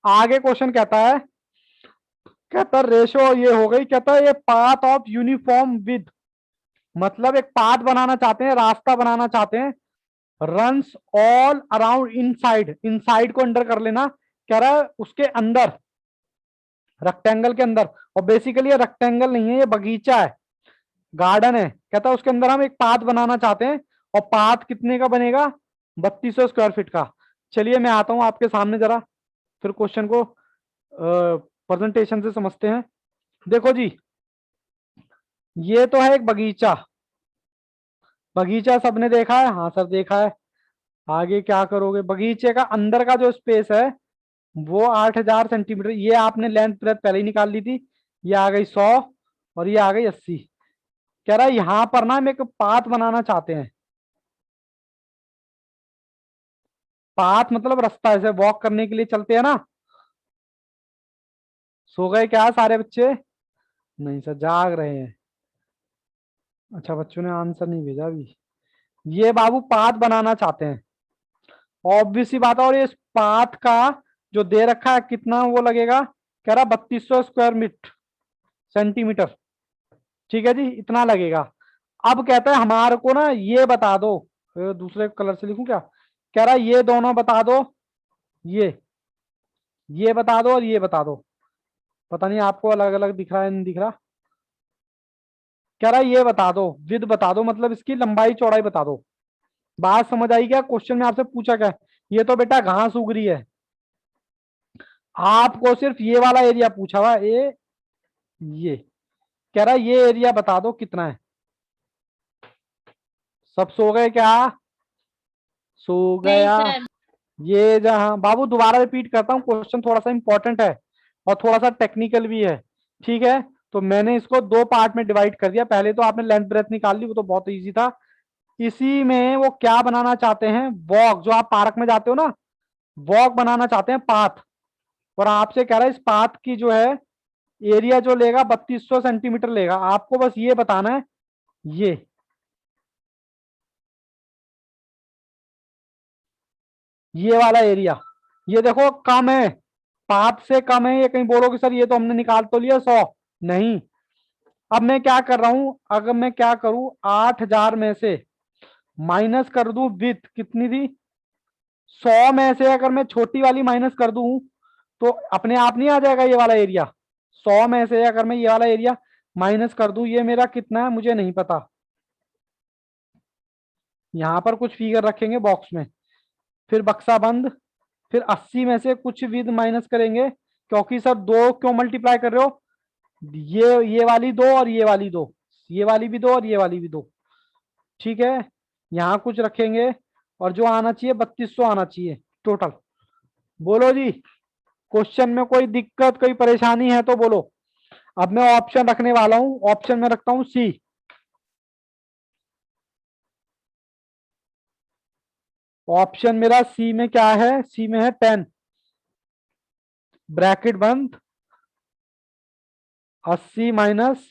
आगे क्वेश्चन कहता है, कहता रेशो ये हो गई, कहता है ये पाथ ऑफ यूनिफॉर्म विद, मतलब एक पाथ बनाना चाहते हैं, रास्ता बनाना चाहते हैं, runs all around inside, inside को अंडर कर लेना, कह रहा है उसके अंदर, रेक्टेंगल के अंदर। और बेसिकली ये रेक्टेंगल नहीं है, ये बगीचा है, गार्डन है। कहता है उसके अंदर हम एक पाथ बनाना चाहते हैं, और पाथ कितने का बनेगा, 3200 स्क्वायर फीट का। चलिए मैं आता हूं आपके सामने जरा, फिर क्वेश्चन को प्रेजेंटेशन से समझते हैं। देखो जी, ये तो है एक बगीचा, बगीचा सबने देखा है, हाँ सर देखा है। आगे क्या करोगे, बगीचे का अंदर का जो स्पेस है वो 8000 सेंटीमीटर, ये आपने लेंथ ब्रेथ पहले ही निकाल ली थी। ये आ गई 100, और ये आ गई 80। कह रहा है यहां पर ना हम एक पाथ बनाना चाहते हैं। पाथ मतलब रास्ता, ऐसे वॉक करने के लिए चलते हैं ना। सो गए क्या सारे बच्चे? नहीं सर, जाग रहे हैं। अच्छा, बच्चों ने आंसर नहीं भेजा अभी। ये बाबू पाथ बनाना चाहते हैं, ऑब्वियस सी बात है। और ये पाथ का जो दे रखा है कितना वो लगेगा, कह रहा 3200 स्क्वायर मीटर सेंटीमीटर। ठीक है जी, इतना लगेगा। अब कहता है हमारे को ना ये बता दो, दूसरे कलर से लिखूं क्या, कह रहा है ये दोनों बता दो, ये बता दो और ये बता दो। पता नहीं आपको अलग अलग दिख रहा है नहीं दिख रहा। कह रहा है ये बता दो, विद बता दो, मतलब इसकी लंबाई चौड़ाई बता दो। बात समझ आई क्या? क्वेश्चन में आपसे पूछा क्या है? ये तो बेटा घास उग रही है, आपको सिर्फ ये वाला एरिया पूछा हुआ है, ये कह रहा है ये एरिया बता दो कितना है। सब सो गए क्या? सो नहीं गया। सर। ये जहां बाबू दोबारा रिपीट करता हूँ, क्वेश्चन थोड़ा सा इंपॉर्टेंट है और थोड़ा सा टेक्निकल भी है। ठीक है, तो मैंने इसको दो पार्ट में डिवाइड कर दिया। पहले तो आपने लेंथ ब्रेथ निकाल ली, वो तो बहुत इजी था। इसी में वो क्या बनाना चाहते हैं, वॉक, जो आप पार्क में जाते हो ना, वॉक बनाना चाहते हैं, पाथ। और आपसे कह रहा है इस पाथ की जो है एरिया जो लेगा 3200 सेंटीमीटर लेगा। आपको बस ये बताना है, ये वाला एरिया, ये देखो कम है, 5 से कम है। ये कहीं बोलोगे सर ये तो हमने निकाल तो लिया 100, नहीं। अब मैं क्या कर रहा हूं, अगर मैं क्या करूं, 8000 में से माइनस कर दूं विथ, कितनी थी 100 में से अगर मैं छोटी वाली माइनस कर दूं, तो अपने आप नहीं आ जाएगा ये वाला एरिया। 100 में से अगर मैं ये वाला एरिया माइनस कर दूं, ये मेरा कितना है मुझे नहीं पता। यहां पर कुछ फिगर रखेंगे बॉक्स में, फिर बक्सा बंद, फिर 80 में से कुछ विद माइनस करेंगे। क्योंकि सर दो क्यों मल्टीप्लाई कर रहे हो, ये वाली दो और ये वाली दो, ये वाली भी दो और ये वाली भी दो। ठीक है, यहां कुछ रखेंगे, और जो आना चाहिए 3200 आना चाहिए टोटल। बोलो जी, क्वेश्चन में कोई दिक्कत कोई परेशानी है तो बोलो। अब मैं ऑप्शन रखने वाला हूं, ऑप्शन में रखता हूं सी। ऑप्शन मेरा सी में क्या है, सी में है 10, ब्रैकेट बंद, 80 माइनस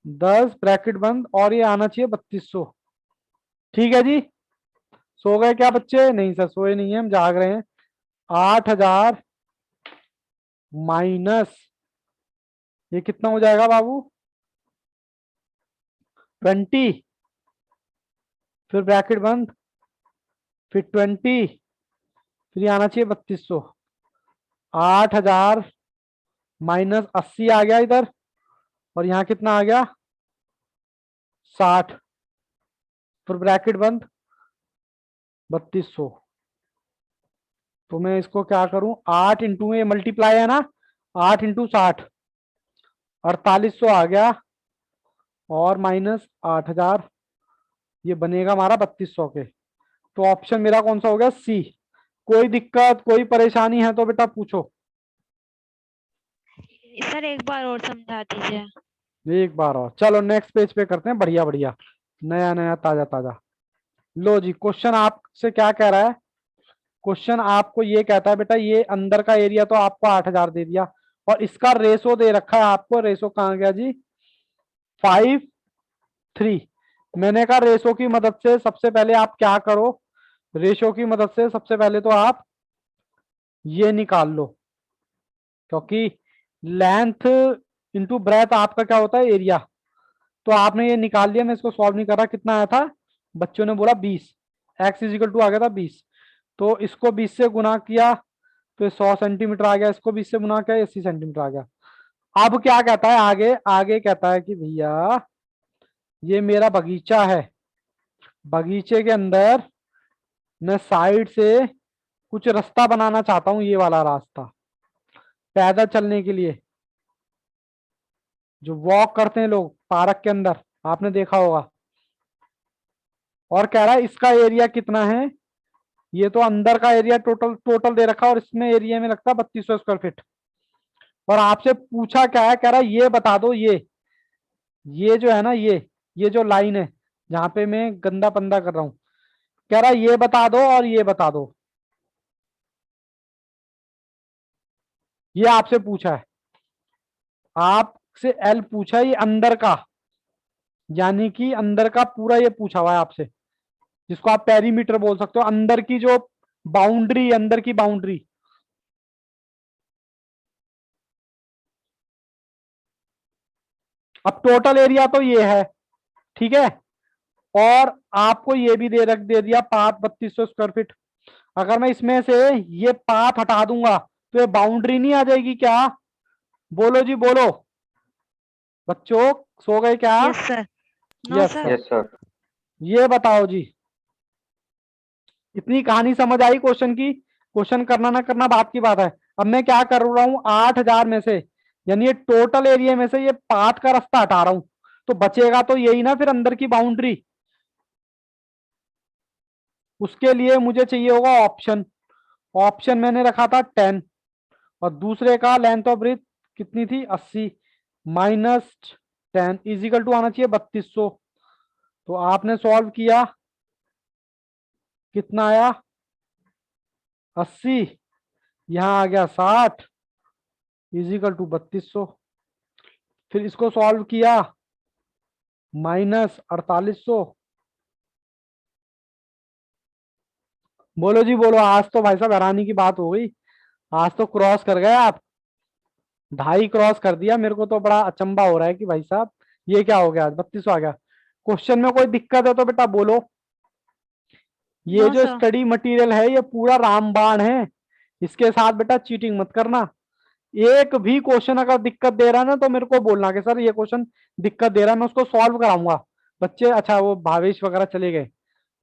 10 ब्रैकेट बंद, और ये आना चाहिए 3200। ठीक है जी। सो गए क्या बच्चे? नहीं सर, सोए नहीं है, हम जाग रहे हैं। 8000 माइनस, ये कितना हो जाएगा बाबू? 20, फिर ब्रैकेट बंद, फिर 20, फिर ये आना चाहिए 3200। 8000 माइनस 80 आ गया इधर, और यहाँ कितना आ गया? 60, फिर ब्रैकेट बंद, 3200। तो मैं इसको क्या करूं? 8 इंटू, ये मल्टीप्लाई है ना, 8 इंटू 60, 4800 आ गया, और माइनस 8000, ये बनेगा हमारा 3200 के। तो ऑप्शन मेरा कौन सा हो गया? सी। कोई दिक्कत, कोई परेशानी है तो बेटा पूछो। सर एक बार और समझा दीजिए। एक बार और, चलो नेक्स्ट पेज पे करते हैं। बढ़िया बढ़िया, नया नया ताजा ताजा। लो जी, क्वेश्चन आपसे क्या कह रहा है? क्वेश्चन आपको ये कहता है बेटा, ये अंदर का एरिया तो आपको 8000 दे दिया, और इसका रेशो दे रखा है आपको। रेशो कहाँ गया जी? 5:3। मैंने कहा रेशो की मदद से सबसे पहले आप क्या करो? रेशो की मदद से सबसे पहले तो आप ये निकाल लो, क्योंकि लेंथ इंटू ब्रेथ आपका क्या होता है? एरिया। तो आपने ये निकाल लिया, मैं इसको सॉल्व नहीं कर रहा। कितना आया था? बच्चों ने बोला 20, एक्स इजिकल टू आ गया था 20। तो इसको 20 से गुना किया तो 100 सेंटीमीटर आ गया, इसको 20 से गुना किया 80 सेंटीमीटर आ गया। अब क्या कहता है आगे? आगे कहता है कि भैया ये मेरा बगीचा है, बगीचे के अंदर मैं साइड से कुछ रास्ता बनाना चाहता हूं, ये वाला रास्ता पैदल चलने के लिए, जो वॉक करते हैं लोग पार्क के अंदर, आपने देखा होगा। और कह रहा है इसका एरिया कितना है? ये तो अंदर का एरिया टोटल टोटल दे रखा, और इसमें एरिया में लगता है 3200 स्क्वायर फीट। और आपसे पूछा क्या है? कह रहा है ये बता दो, ये जो है ना, ये जो लाइन है जहां पे मैं गंदा पंदा कर रहा हूं, कह रहा है ये बता दो और ये बता दो। ये आपसे पूछा है, आपसे एल पूछा है, ये अंदर का, यानी कि अंदर का पूरा ये पूछा हुआ है आपसे, जिसको आप पेरीमीटर बोल सकते हो। अंदर की जो बाउंड्री, अंदर की बाउंड्री। अब टोटल एरिया तो ये है, ठीक है, और आपको ये भी दे दिया पाथ 3200 स्क्वायर फीट। अगर मैं इसमें से ये पाथ हटा दूंगा तो ये बाउंड्री नहीं आ जाएगी क्या? बोलो जी बोलो। बच्चों सो गए क्या? Yes sir. No yes sir. Sir. Yes sir. ये बताओ जी, इतनी कहानी समझ आई क्वेश्चन की? क्वेश्चन करना ना करना बात की बात है। अब मैं क्या कर रहा हूं? 8000 में से, यानी ये टोटल एरिया में से ये पाथ का रास्ता हटा रहा हूं, तो बचेगा तो यही ना फिर अंदर की बाउंड्री। उसके लिए मुझे चाहिए होगा ऑप्शन। ऑप्शन मैंने रखा था 10, और दूसरे का लेंथ ऑफ ब्रिथ कितनी थी? 80 माइनस 10 इजिकल टू आना चाहिए 3200। तो आपने सॉल्व किया, कितना आया? 80, यहां आ गया 60 इजिकल टू 3200। फिर इसको सॉल्व किया, माइनस 4800। बोलो जी बोलो। आज तो भाई साहब हैरानी की बात हो गई, आज तो क्रॉस कर गए आप, 2.5 क्रॉस कर दिया। मेरे को तो बड़ा अचंबा हो रहा है कि भाई साहब ये क्या हो गया, आज 3200 आ गया। क्वेश्चन में कोई दिक्कत है तो बेटा बोलो। ये नो जो सर। स्टडी मटेरियल है ये पूरा रामबाण है, इसके साथ बेटा चीटिंग मत करना। एक भी क्वेश्चन अगर दिक्कत दे रहा है ना तो मेरे को बोलना कि सर ये क्वेश्चन दिक्कत दे रहा है, मैं उसको सॉल्व कराऊंगा। बच्चे अच्छा, वो भावेश वगैरह चले गए,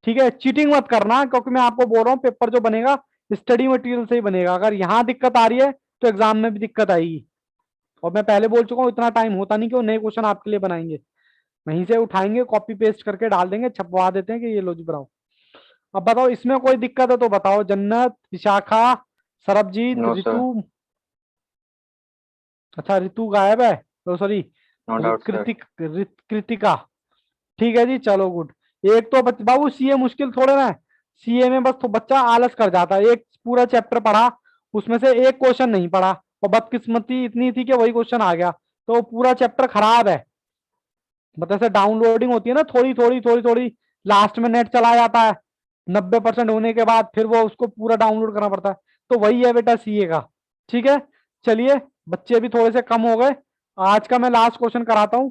ठीक है। चीटिंग मत करना, क्योंकि मैं आपको बोल रहा हूँ पेपर जो बनेगा स्टडी मटेरियल से ही बनेगा। अगर यहाँ दिक्कत आ रही है तो एग्जाम में भी दिक्कत आएगी। और मैं पहले बोल चुका हूँ, इतना टाइम होता नहीं कि वो नए क्वेश्चन आपके लिए बनाएंगे। वहीं से उठाएंगे, कॉपी पेस्ट करके डाल देंगे, छपवा देते हैं कि ये लो जी बनाओ। अब बताओ इसमें कोई दिक्कत है तो बताओ। Jannat, Vishakha, Sarabjit, no sir. रितु। अच्छा रितु गायब है, तो sorry no doubt sir. Kritika. ठीक है जी, चलो गुड। एक तो बाबू सीए मुश्किल थोड़े ना है, सीए में बस तो बच्चा आलस कर जाता है। एक पूरा चैप्टर पढ़ा, उसमें से एक क्वेश्चन नहीं पढ़ा, और बदकिस्मती इतनी थी कि वही क्वेश्चन आ गया, तो वो पूरा चैप्टर खराब है। मतलब ऐसे डाउनलोडिंग होती है ना, थोड़ी थोड़ी थोड़ी थोड़ी, लास्ट में नेट चला जाता है 90% होने के बाद, फिर वो उसको पूरा डाउनलोड करना पड़ता है। तो वही है बेटा सीए का। ठीक है, चलिए बच्चे भी थोड़े से कम हो गए, आज का मैं लास्ट क्वेश्चन कराता हूं।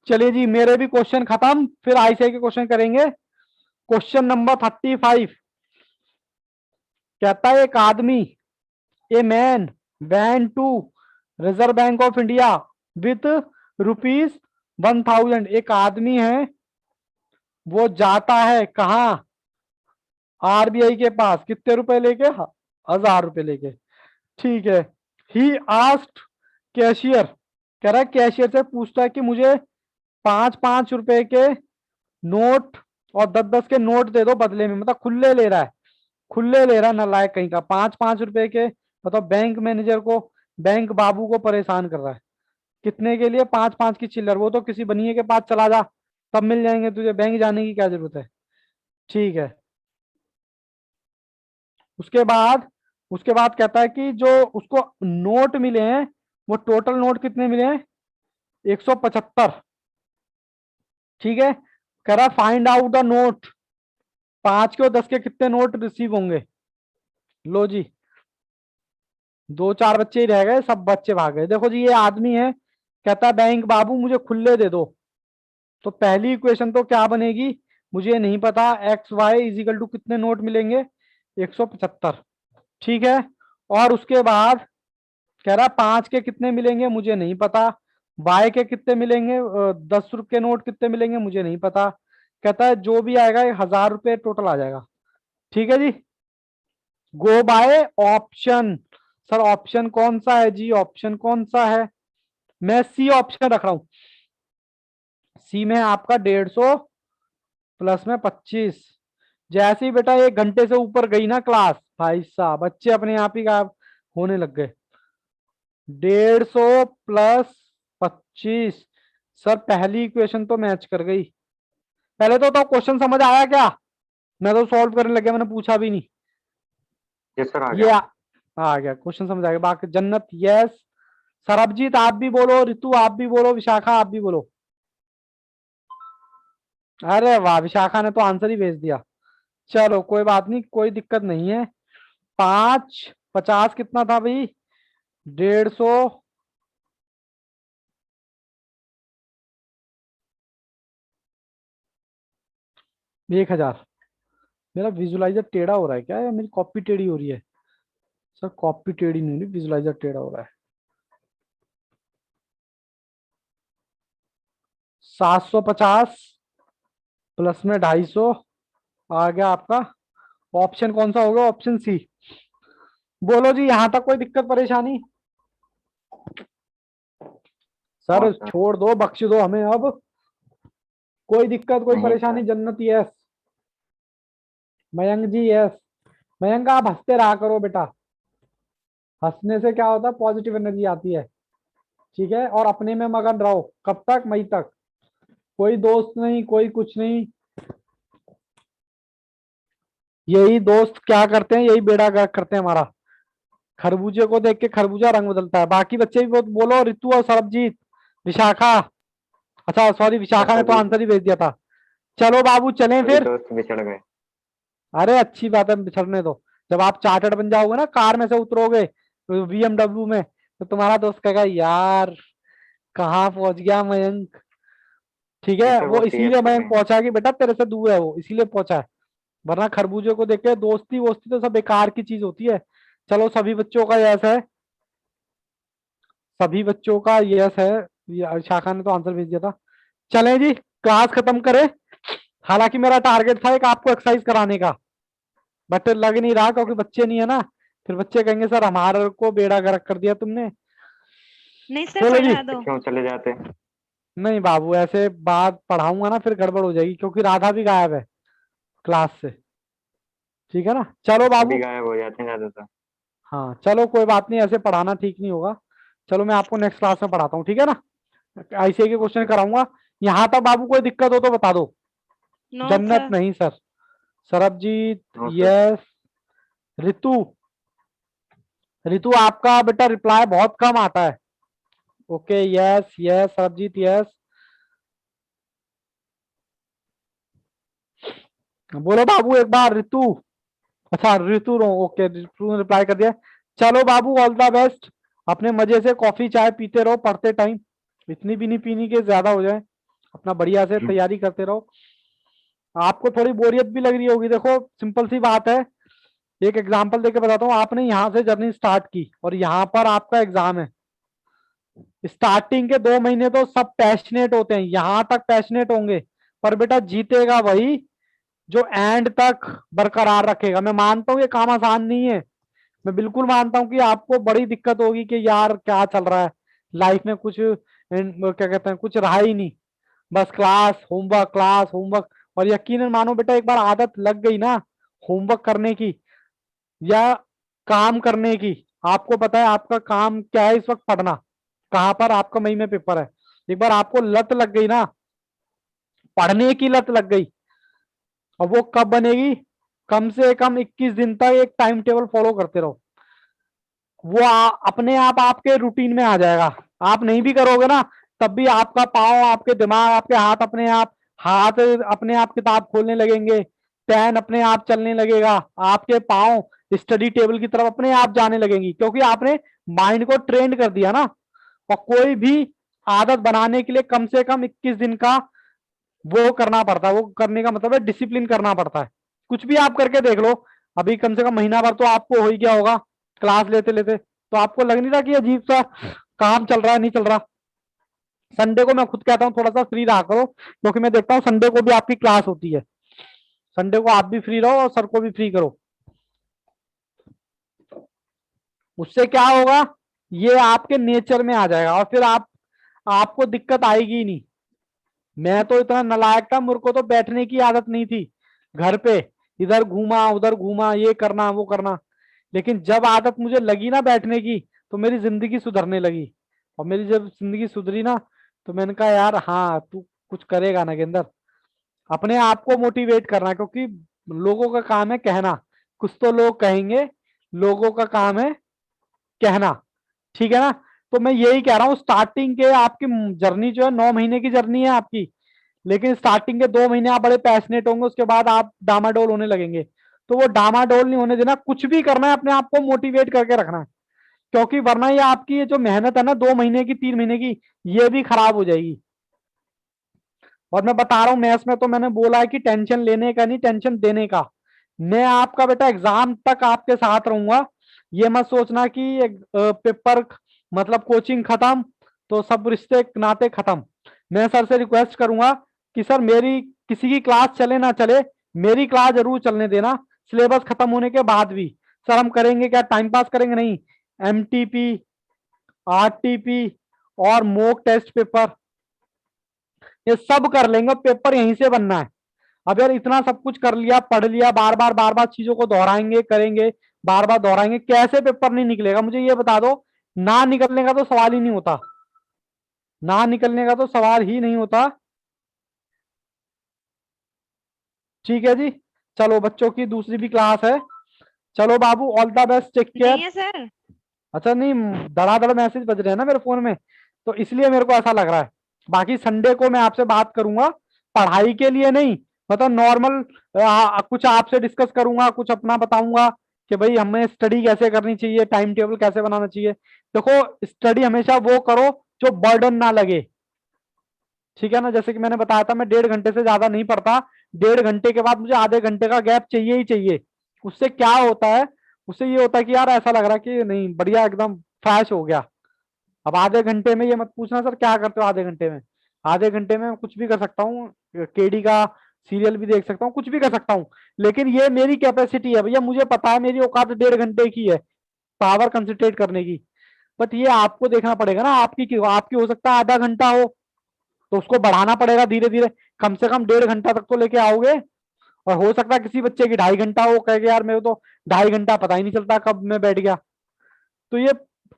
चलिए जी, मेरे भी क्वेश्चन खत्म, फिर आईसीआई के क्वेश्चन करेंगे। क्वेश्चन नंबर 35 कहता है, एक आदमी, a man went to Reserve Bank of India with ₹1000। एक आदमी है, वो जाता है कहा, आरबीआई के पास, कितने रुपए लेके, 1000 रुपए लेके। ठीक है, ही आस्क्ड कैशियर, कह रहा है कैशियर से पूछता है कि मुझे 5-5 रुपए के नोट और 10-10 के नोट दे दो बदले में, मतलब खुले ले रहा है, खुले ले रहा है, नालायक कहीं का, 5-5 रुपए के। मतलब बैंक मैनेजर को, बैंक बाबू को परेशान कर रहा है। कितने के लिए? 5-5 की चिल्लर। वो तो किसी बनिए के पास चला जा, तब मिल जाएंगे तुझे, बैंक जाने की क्या जरूरत है। ठीक है, उसके बाद, उसके बाद कहता है कि जो उसको नोट मिले हैं, वो टोटल नोट कितने मिले हैं? 175। ठीक है, कह रहा फाइंड आउट द नोट, 5 के और 10 के कितने नोट रिसीव होंगे। लो जी, 2-4 बच्चे ही रह गए, सब बच्चे भाग गए। देखो जी, ये आदमी है, कहता है बैंक बाबू मुझे खुले दे दो। तो पहली इक्वेशन तो क्या बनेगी, मुझे नहीं पता, एक्स वाई इजिकल टू कितने नोट मिलेंगे, 175। ठीक है, और उसके बाद कह रहा 5 के कितने मिलेंगे, मुझे नहीं पता। बाय के कितने मिलेंगे, 10 रुपए के नोट कितने मिलेंगे, मुझे नहीं पता। कहता है जो भी आएगा 1000 रुपए टोटल आ जाएगा। ठीक है जी, गो बाय ऑप्शन। सर ऑप्शन कौन सा है जी, ऑप्शन कौन सा है? मैं सी ऑप्शन रख रहा हूं। सी में आपका 150 प्लस में 25। जैसे ही बेटा 1 घंटे से ऊपर गई ना क्लास, भाई साहब बच्चे अपने आप ही गायब होने लग गए। 150 प्लस 25। सर पहली इक्वेशन तो मैच कर गई। पहले तो क्वेश्चन समझ आया क्या? मैं तो सॉल्व करने लग गया, मैंने पूछा भी नहीं। यस सर, आ ये गया। आ गया क्वेश्चन, समझ आ गया। बाकी जन्नत यस, सरबजीत आप भी बोलो, रितु आप भी बोलो, विशाखा आप भी बोलो। अरे वाह, विशाखा ने तो आंसर ही भेज दिया। चलो कोई बात नहीं, कोई दिक्कत नहीं है। 5-50 कितना था भाई? 150, 1000। मेरा विजुलाइजर टेढ़ा हो रहा है क्या, या मेरी कॉपी टेढ़ी हो रही है? सर कॉपी टेढ़ी नहीं हो रही, विजुलाइजर टेढ़ा हो रहा है। 750 प्लस में 250 आ गया आपका। ऑप्शन कौन सा होगा? Option C. बोलो जी, यहां तक कोई दिक्कत परेशानी? हाँ सर सर। छोड़ दो, बख्श दो हमें अब। कोई दिक्कत, कोई नहीं परेशानी? सर। जन्नत यस, मयंक जी यस। मयंक आप हंसते रहा करो बेटा, हंसने से क्या होता है, पॉजिटिव एनर्जी आती है। ठीक है, और अपने में मगन रहो। कब तक? मई तक। कोई दोस्त नहीं, कोई कुछ नहीं। यही दोस्त क्या करते हैं, यही बेड़ा गर्क करते हैं हमारा। खरबूजे को देख के खरबूजा रंग बदलता है। बाकी बच्चे भी बहुत बोलो, रितु और सरबजीत, विशाखा। अच्छा सॉरी, हाँ विशाखा ने सर तो जी। आंसर ही भेज दिया था। चलो बाबू चलें सभी फिर। दोस्त बिछड़ गए। अरे अच्छी बात है, बिछड़ने दो। जब आप चार्टर्ड बन जाओगे ना, कार में से उतरोगे बीएमडब्ल्यू में, तो तुम्हारा दोस्त कहेगा यार कहाँ पहुंच गया मयंक। ठीक नहीं है, सर, वो वो इसीलिए सीएस कर मयंक रहे हैं। पहुंचा कि बेटा तेरे से दूर है, वो इसीलिए पहुंचा है। वरना खरबूजे को देख के दोस्ती वोस्ती तो सब बेकार की चीज होती है। चलो सभी बच्चों का यस है, सभी बच्चों का यस है। ये शाखा ने तो आंसर भेज दिया था। चलें जी, क्लास खत्म करें। हालांकि मेरा टारगेट था एक आपको एक्सरसाइज कराने का, बट लग नहीं रहा, क्योंकि बच्चे नहीं है ना, फिर बच्चे कहेंगे सर हमारे को बेड़ा गर्क कर दिया तुमने। नहीं सर, चलो जी, पढ़ा दो। क्यों चले जाते? नहीं बाबू ऐसे बात पढ़ाऊंगा ना फिर गड़बड़ हो जाएगी, क्योंकि राधा भी गायब है क्लास से। ठीक है ना, चलो सभी बाबू। गायब हो जाते हैं ज्यादातर। हाँ चलो कोई बात नहीं, ऐसे पढ़ाना ठीक नहीं होगा। चलो मैं आपको नेक्स्ट क्लास में पढ़ाता हूँ, ठीक है ना। आईसीआई के क्वेश्चन ओके। कराऊंगा। यहाँ तक बाबू कोई दिक्कत हो तो बता दो। No Jannat sir. नहीं sir, Sarabjit no sir. Yes, Ritu Ritu आपका बेटा रिप्लाई बहुत कम आता है। Okay yes yes Sarabjit yes, बोलो बाबू एक बार रितु। अच्छा रितु रो, ओके रितु ने रिप्लाई कर दिया। चलो बाबू ऑल द बेस्ट, अपने मजे से कॉफी चाय पीते रहो पढ़ते टाइम, इतनी भी नहीं पीनी के ज्यादा हो जाए, अपना बढ़िया से तैयारी करते रहो। आपको थोड़ी बोरियत भी लग रही होगी, देखो सिंपल सी बात है, एक एग्जांपल देके बताता हूँ। आपने यहाँ से जर्नी स्टार्ट की और यहाँ पर आपका एग्जाम है। स्टार्टिंग के 2 महीने तो सब पैशनेट होते हैं, यहां तक पैशनेट होंगे, पर बेटा जीतेगा वही जो एंड तक बरकरार रखेगा। मैं मानता हूँ ये काम आसान नहीं है, मैं बिल्कुल मानता हूँ कि आपको बड़ी दिक्कत होगी कि यार क्या चल रहा है लाइफ में, कुछ क्या कहते हैं, कुछ रहा ही नहीं, बस क्लास होमवर्क। और यकीनन मानो बेटा एक बार आदत लग गई ना होमवर्क करने की या काम करने की, आपको पता है आपका काम क्या है इस वक्त, पढ़ना। कहाँ पर आपका मई में पेपर है, एक बार आपको लत लग गई ना, पढ़ने की लत लग गई, और वो कब बनेगी, कम से कम 21 दिन तक एक टाइम टेबल फॉलो करते रहो, वो अपने आप आपके रूटीन में आ जाएगा। आप नहीं भी करोगे ना तब भी आपका पाँव, आपके दिमाग, आपके हाथ अपने आप किताब खोलने लगेंगे, पेन अपने आप चलने लगेगा, आपके पाँव स्टडी टेबल की तरफ अपने आप जाने लगेंगी, क्योंकि आपने माइंड को ट्रेन कर दिया ना। और कोई भी आदत बनाने के लिए कम से कम 21 दिन का वो करना पड़ता है, वो करने का मतलब है डिसिप्लिन करना पड़ता है। कुछ भी आप करके देख लो, अभी कम से कम महीना भर तो आपको हो ही गया होगा क्लास लेते लेते, तो आपको लग नहीं रहा कि अजीब सा काम चल रहा है, नहीं चल रहा। संडे को मैं खुद कहता हूँ थोड़ा सा फ्री रहा करो, क्योंकि मैं देखता हूँ संडे को भी आपकी क्लास होती है, संडे को आप भी फ्री रहो और सर को भी फ्री करो। उससे क्या होगा, ये आपके नेचर में आ जाएगा और फिर आपको दिक्कत आएगी ही नहीं। मैं तो इतना नालायक था, मेरे को तो बैठने की आदत नहीं थी घर पे, इधर घूमा उधर घूमा, ये करना वो करना, लेकिन जब आदत मुझे लगी ना बैठने की तो मेरी जिंदगी सुधरने लगी। और मेरी जब जिंदगी सुधरी ना तो मैंने कहा यार हाँ तू कुछ करेगा नागेंद्र, अपने आप को मोटिवेट करना, क्योंकि लोगों का काम है कहना, कुछ तो लोग कहेंगे, लोगों का काम है कहना, ठीक है ना। तो मैं यही कह रहा हूँ, स्टार्टिंग के आपकी जर्नी जो है 9 महीने की जर्नी है आपकी, लेकिन स्टार्टिंग के 2 महीने आप बड़े पैशनेट होंगे, उसके बाद आप डामाडोल होने लगेंगे। तो वो डामाडोल नहीं होने देना, कुछ भी करना है अपने आप को मोटिवेट करके रखना है, क्योंकि वरना ये आपकी ये जो मेहनत है ना 2 महीने की 3 महीने की, ये भी खराब हो जाएगी। और मैं बता रहा हूँ मैथ्स में तो मैंने बोला है कि टेंशन लेने का नहीं, टेंशन देने का। मैं आपका बेटा एग्जाम तक आपके साथ रहूंगा, ये मत सोचना कि पेपर मतलब कोचिंग खत्म तो सब रिश्ते नाते खत्म। मैं सर से रिक्वेस्ट करूंगा कि सर मेरी किसी की क्लास चले ना चले, मेरी क्लास जरूर चलने देना, सिलेबस खत्म होने के बाद भी। सर हम करेंगे क्या, टाइम पास करेंगे नहीं, एमटीपी, आरटीपी और मॉक टेस्ट पेपर ये सब कर लेंगे, पेपर यहीं से बनना है। अब यार इतना सब कुछ कर लिया, पढ़ लिया, बार बार चीजों को दोहराएंगे करेंगे, बार बार दोहराएंगे, कैसे पेपर नहीं निकलेगा मुझे ये बता दो। ना निकलने का तो सवाल ही नहीं होता, ना निकलने का तो सवाल ही नहीं होता। ठीक है जी, चलो बच्चों की दूसरी भी क्लास है, चलो बाबू all the best, take care. नहीं है सर। अच्छा नहीं, धड़ाधड़ मैसेज बज रहे हैं ना मेरे फोन में, तो इसलिए मेरे को ऐसा लग रहा है। बाकी संडे को मैं आपसे बात करूंगा, पढ़ाई के लिए नहीं, मतलब नॉर्मल कुछ आपसे डिस्कस करूंगा, कुछ अपना बताऊंगा कि भाई हमें स्टडी कैसे करनी चाहिए, टाइम टेबल कैसे बनाना चाहिए। देखो स्टडी हमेशा वो करो जो बर्डन ना लगे, ठीक है ना। जैसे कि मैंने बताया था मैं 1.5 घंटे से ज्यादा नहीं पढ़ता, 1.5 घंटे के बाद मुझे आधे घंटे का गैप चाहिए ही चाहिए। उससे क्या होता है, उससे ये होता है कि यार ऐसा लग रहा है कि नहीं बढ़िया एकदम फ्रेश हो गया। अब आधे घंटे में ये मत पूछना सर क्या करते हो आधे घंटे में, आधे घंटे में कुछ भी कर सकता हूँ, केडी का सीरियल भी देख सकता हूँ, कुछ भी कर सकता हूँ, लेकिन ये मेरी कैपेसिटी है भैया, मुझे पता है मेरी औकात 1.5 घंटे की है पावर कंसंट्रेट करने की। बट ये आपको देखना पड़ेगा ना, आपकी आपकी हो सकता है आधा घंटा हो, तो उसको बढ़ाना पड़ेगा धीरे धीरे, कम से कम 1.5 घंटा तक तो लेके आओगे। और हो सकता है किसी बच्चे की 2.5 घंटा हो, कहे यार मेरे तो 2.5 घंटा पता ही नहीं चलता कब मैं बैठ गया। तो ये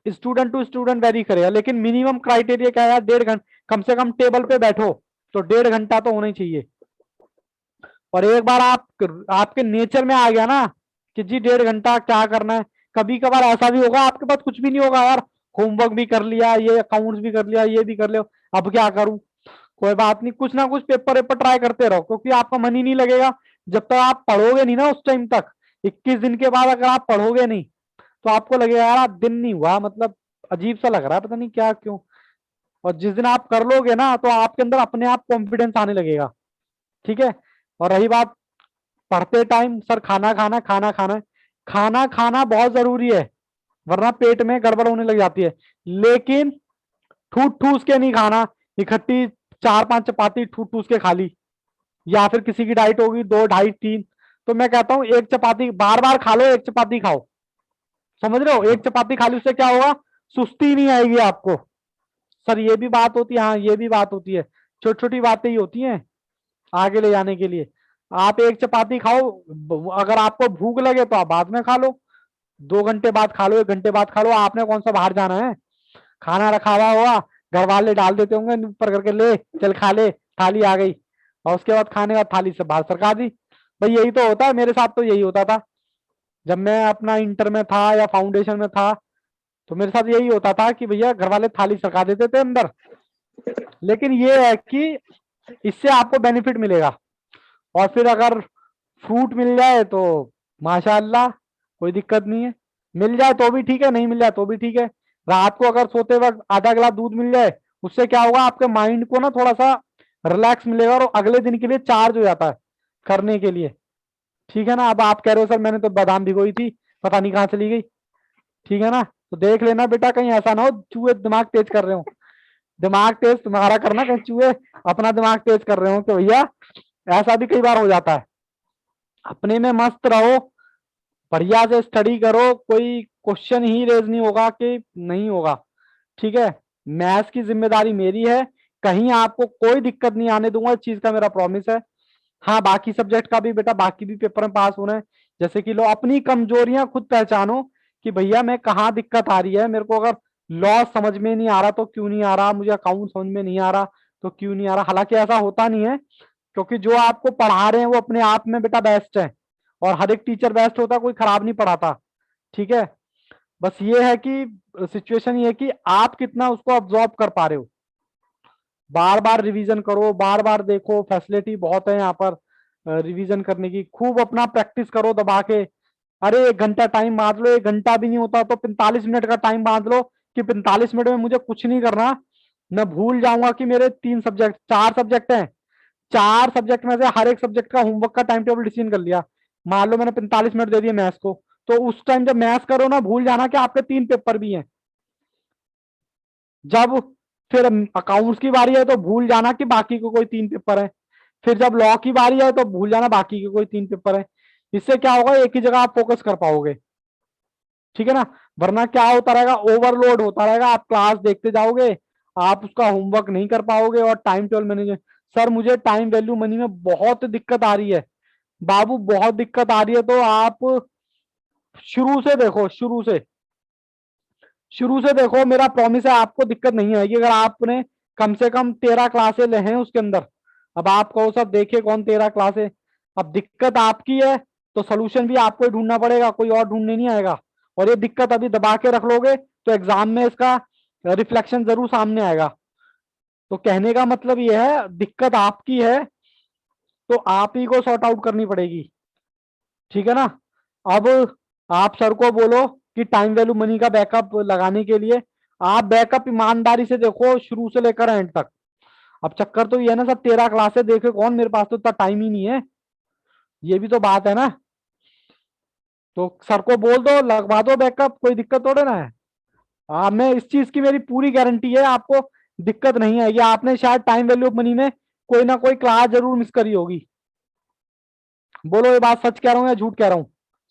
स्टूडेंट टू स्टूडेंट वेरी करेगा, लेकिन मिनिमम क्राइटेरिया क्या है, 1.5 घंटा कम से कम टेबल पे बैठो तो 1.5 घंटा तो होना ही चाहिए। और एक बार आप आपके नेचर में आ गया ना कि जी 1.5 घंटा क्या करना है, कभी कभार ऐसा भी होगा आपके पास कुछ भी नहीं होगा यार, होमवर्क भी कर लिया, ये अकाउंट्स भी कर लिया, ये भी कर लिया, अब क्या करूं। कोई बात नहीं, कुछ ना कुछ पेपर वेपर ट्राई करते रहो, क्योंकि आपका मन ही नहीं लगेगा जब तक आप पढ़ोगे नहीं ना उस टाइम तक। 21 दिन के बाद अगर आप पढ़ोगे नहीं तो आपको लगेगा यार आज दिन नहीं हुआ, मतलब अजीब सा लग रहा है, पता नहीं क्या क्यों। और जिस दिन आप कर लोगे ना तो आपके अंदर अपने आप कॉन्फिडेंस आने लगेगा। ठीक है। और रही बात पढ़ते टाइम, सर खाना खाना खाना खाना, खाना खाना बहुत जरूरी है, वरना पेट में गड़बड़ होने लग जाती है। लेकिन ठूस ठूस के नहीं खाना, इकट्ठी 4-5 चपाती ठूस ठूस के खा ली, या फिर किसी की डाइट होगी 2, 2.5, 3, तो मैं कहता हूँ एक चपाती बार बार खा लो, एक चपाती खाओ। समझ रहे हो, एक चपाती खा ली उससे क्या होगा, सुस्ती नहीं आएगी आपको। सर ये भी बात होती है, हाँ ये भी बात होती है, छोटी छोटी बातें ही होती हैं आगे ले जाने के लिए। आप एक चपाती खाओ, अगर आपको भूख लगे तो आप बाद में खा लो, 2 घंटे बाद खा लो, 1 घंटे बाद खा लो, आपने कौन सा बाहर जाना है। खाना रखा हुआ होगा, घर वाले डाल देते होंगे ऊपर करके, ले चल खा ले, थाली आ गई, और उसके बाद खाने का थाली से बाहर सरका दी। भाई यही तो होता है, मेरे साथ तो यही होता था जब मैं अपना इंटर में था या फाउंडेशन में था, तो मेरे साथ यही होता था कि भैया घर वाले थाली सरका देते थे अंदर। लेकिन ये है कि इससे आपको बेनिफिट मिलेगा, और फिर अगर फ्रूट मिल जाए तो माशाअल्लाह, कोई दिक्कत नहीं है, मिल जाए तो भी ठीक है, नहीं मिल जाए तो भी ठीक है। रात को अगर सोते वक्त आधा गिलास दूध मिल जाए, उससे क्या होगा, आपके माइंड को ना थोड़ा सा रिलैक्स मिलेगा और अगले दिन के लिए चार्ज हो जाता है करने के लिए। ठीक है ना। अब आप कह रहे हो सर मैंने तो बादाम भिगोई थी, पता नहीं कहाँ चली गई। ठीक है ना, तो देख लेना बेटा, कहीं ऐसा ना हो चूहे दिमाग तेज कर रहे हो, दिमाग तेज तुम्हारा करना, कहीं चूहे अपना दिमाग तेज कर रहे हो, तो भैया ऐसा भी कई बार हो जाता है। अपने में मस्त रहो, बढ़िया से स्टडी करो, कोई क्वेश्चन ही रेज नहीं होगा कि नहीं होगा। ठीक है, मैथ्स की जिम्मेदारी मेरी है, कहीं आपको कोई दिक्कत नहीं आने दूंगा, इस चीज का मेरा प्रॉमिस है। हाँ बाकी सब्जेक्ट का भी बेटा, बाकी भी पेपर में पास होना है। जैसे कि लो अपनी कमजोरियां खुद पहचानो कि भैया मैं कहाँ दिक्कत आ रही है, मेरे को अगर लॉ समझ में नहीं आ रहा तो क्यों नहीं आ रहा, मुझे अकाउंट समझ में नहीं आ रहा तो क्यों नहीं आ रहा। हालांकि ऐसा होता नहीं है, क्योंकि जो आपको पढ़ा रहे हैं वो अपने आप में बेटा बेस्ट है, और हर एक टीचर बेस्ट होता, कोई खराब नहीं पढ़ाता। ठीक है, बस ये है कि सिचुएशन ये है कि आप कितना उसको ऑब्जॉर्व कर पा रहे हो। बार बार रिवीजन करो, बार बार देखो, फैसिलिटी बहुत है यहाँ पर रिवीजन करने की, खूब अपना प्रैक्टिस करो दबा के। अरे 1 घंटा टाइम बांध लो, 1 घंटा भी नहीं होता तो 45 मिनट का टाइम बांध लो, कि 45 मिनट में मुझे कुछ नहीं करना, मैं भूल जाऊंगा कि मेरे 3 सब्जेक्ट 4 सब्जेक्ट हैं, 4 सब्जेक्ट में से हर एक सब्जेक्ट का होमवर्क का टाइम टेबल डिसीजन कर लिया। मान लो मैंने 45 मिनट दे दिए मैथ्स को, तो उस टाइम जब मैथ्स करो ना, भूल जाना कि आपके 3 पेपर भी हैं। जब फिर अकाउंट्स की बारी है तो भूल जाना कि बाकी को कोई 3 पेपर है। फिर जब लॉ की बारी है तो भूल जाना बाकी के कोई 3 पेपर है। इससे क्या होगा, एक ही जगह आप फोकस कर पाओगे। ठीक है ना, वरना क्या होता रहेगा, ओवरलोड होता रहेगा, आप क्लास देखते जाओगे, आप उसका होमवर्क नहीं कर पाओगे, और टाइम टेबल मैनेजमेंट। सर मुझे टाइम वैल्यू मनी में बहुत दिक्कत आ रही है बाबू, बहुत दिक्कत आ रही है, तो आप शुरू से देखो, शुरू से देखो, मेरा प्रॉमिस है आपको दिक्कत नहीं आएगी। अगर आपने कम से कम 13 क्लासे ले हैं उसके अंदर, अब आप कहो सब देखे कौन 13 क्लासे, अब दिक्कत आपकी है तो सोल्यूशन भी आपको ही ढूंढना पड़ेगा, कोई और ढूंढने नहीं आएगा। और ये दिक्कत अभी दबा के रख लोगे तो एग्जाम में इसका रिफ्लेक्शन जरूर सामने आएगा। तो कहने का मतलब ये है, दिक्कत आपकी है तो आप ही को सॉर्ट आउट करनी पड़ेगी। ठीक है ना। अब आप सर को बोलो कि टाइम वैल्यू मनी का बैकअप लगाने के लिए, आप बैकअप ईमानदारी से देखो शुरू से लेकर एंड तक। अब चक्कर तो ये है ना सर, 13 क्लासेस देखे कौन, मेरे पास तो इतना टाइम ही नहीं है, ये भी तो बात है ना। तो सर को बोल दो लगवा दो बैकअप, कोई दिक्कत थोड़े ना है। हाँ मैं इस चीज की मेरी पूरी गारंटी है, आपको दिक्कत नहीं आएगी। आपने शायद टाइम वैल्यू ऑफ मनी में कोई ना कोई क्लास जरूर मिस करी होगी। बोलो ये बात सच कह रहा हूँ या झूठ कह रहा हूँ।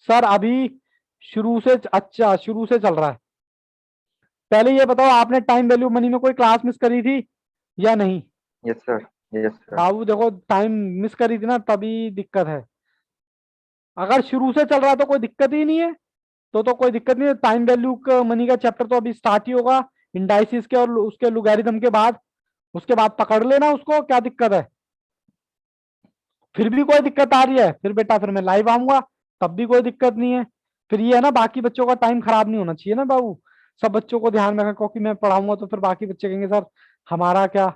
सर अभी शुरू से, अच्छा शुरू से चल रहा है। पहले ये बताओ आपने टाइम वैल्यू मनी में कोई क्लास मिस करी थी या नहीं। Yes sir, yes sir. बाबू देखो टाइम मिस करी थी ना, तभी दिक्कत है। अगर शुरू से चल रहा है तो कोई दिक्कत ही नहीं है, तो कोई दिक्कत नहीं है। टाइम वैल्यू का मनी का चैप्टर तो अभी स्टार्ट ही होगा, इंडाइसिस के और उसके लुगैरिथम के बाद, उसके बाद पकड़ लेना उसको, क्या दिक्कत है। फिर भी कोई दिक्कत आ रही है फिर बेटा फिर मैं लाइव आऊंगा, तब भी कोई दिक्कत नहीं है। फिर ये है ना, बाकी बच्चों का टाइम खराब नहीं होना चाहिए ना बाबू। सब बच्चों को ध्यान में रखा, क्योंकि मैं पढ़ाऊंगा तो फिर बाकी बच्चे कहेंगे सर हमारा क्या।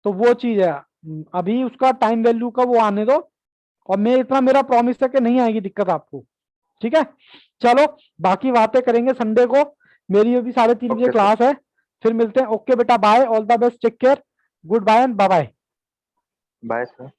तो वो चीज है। अभी उसका टाइम वैल्यू का वो आने दो, और मैं इतना मेरा प्रॉमिस है कि नहीं आएगी दिक्कत आपको। ठीक है, चलो बाकी बातें करेंगे संडे को। मेरी अभी 3:30 बजे Okay, sir. क्लास है। फिर मिलते हैं। ओके बेटा, bye, all the best, take care, good bye and bye bye. Bye, sir.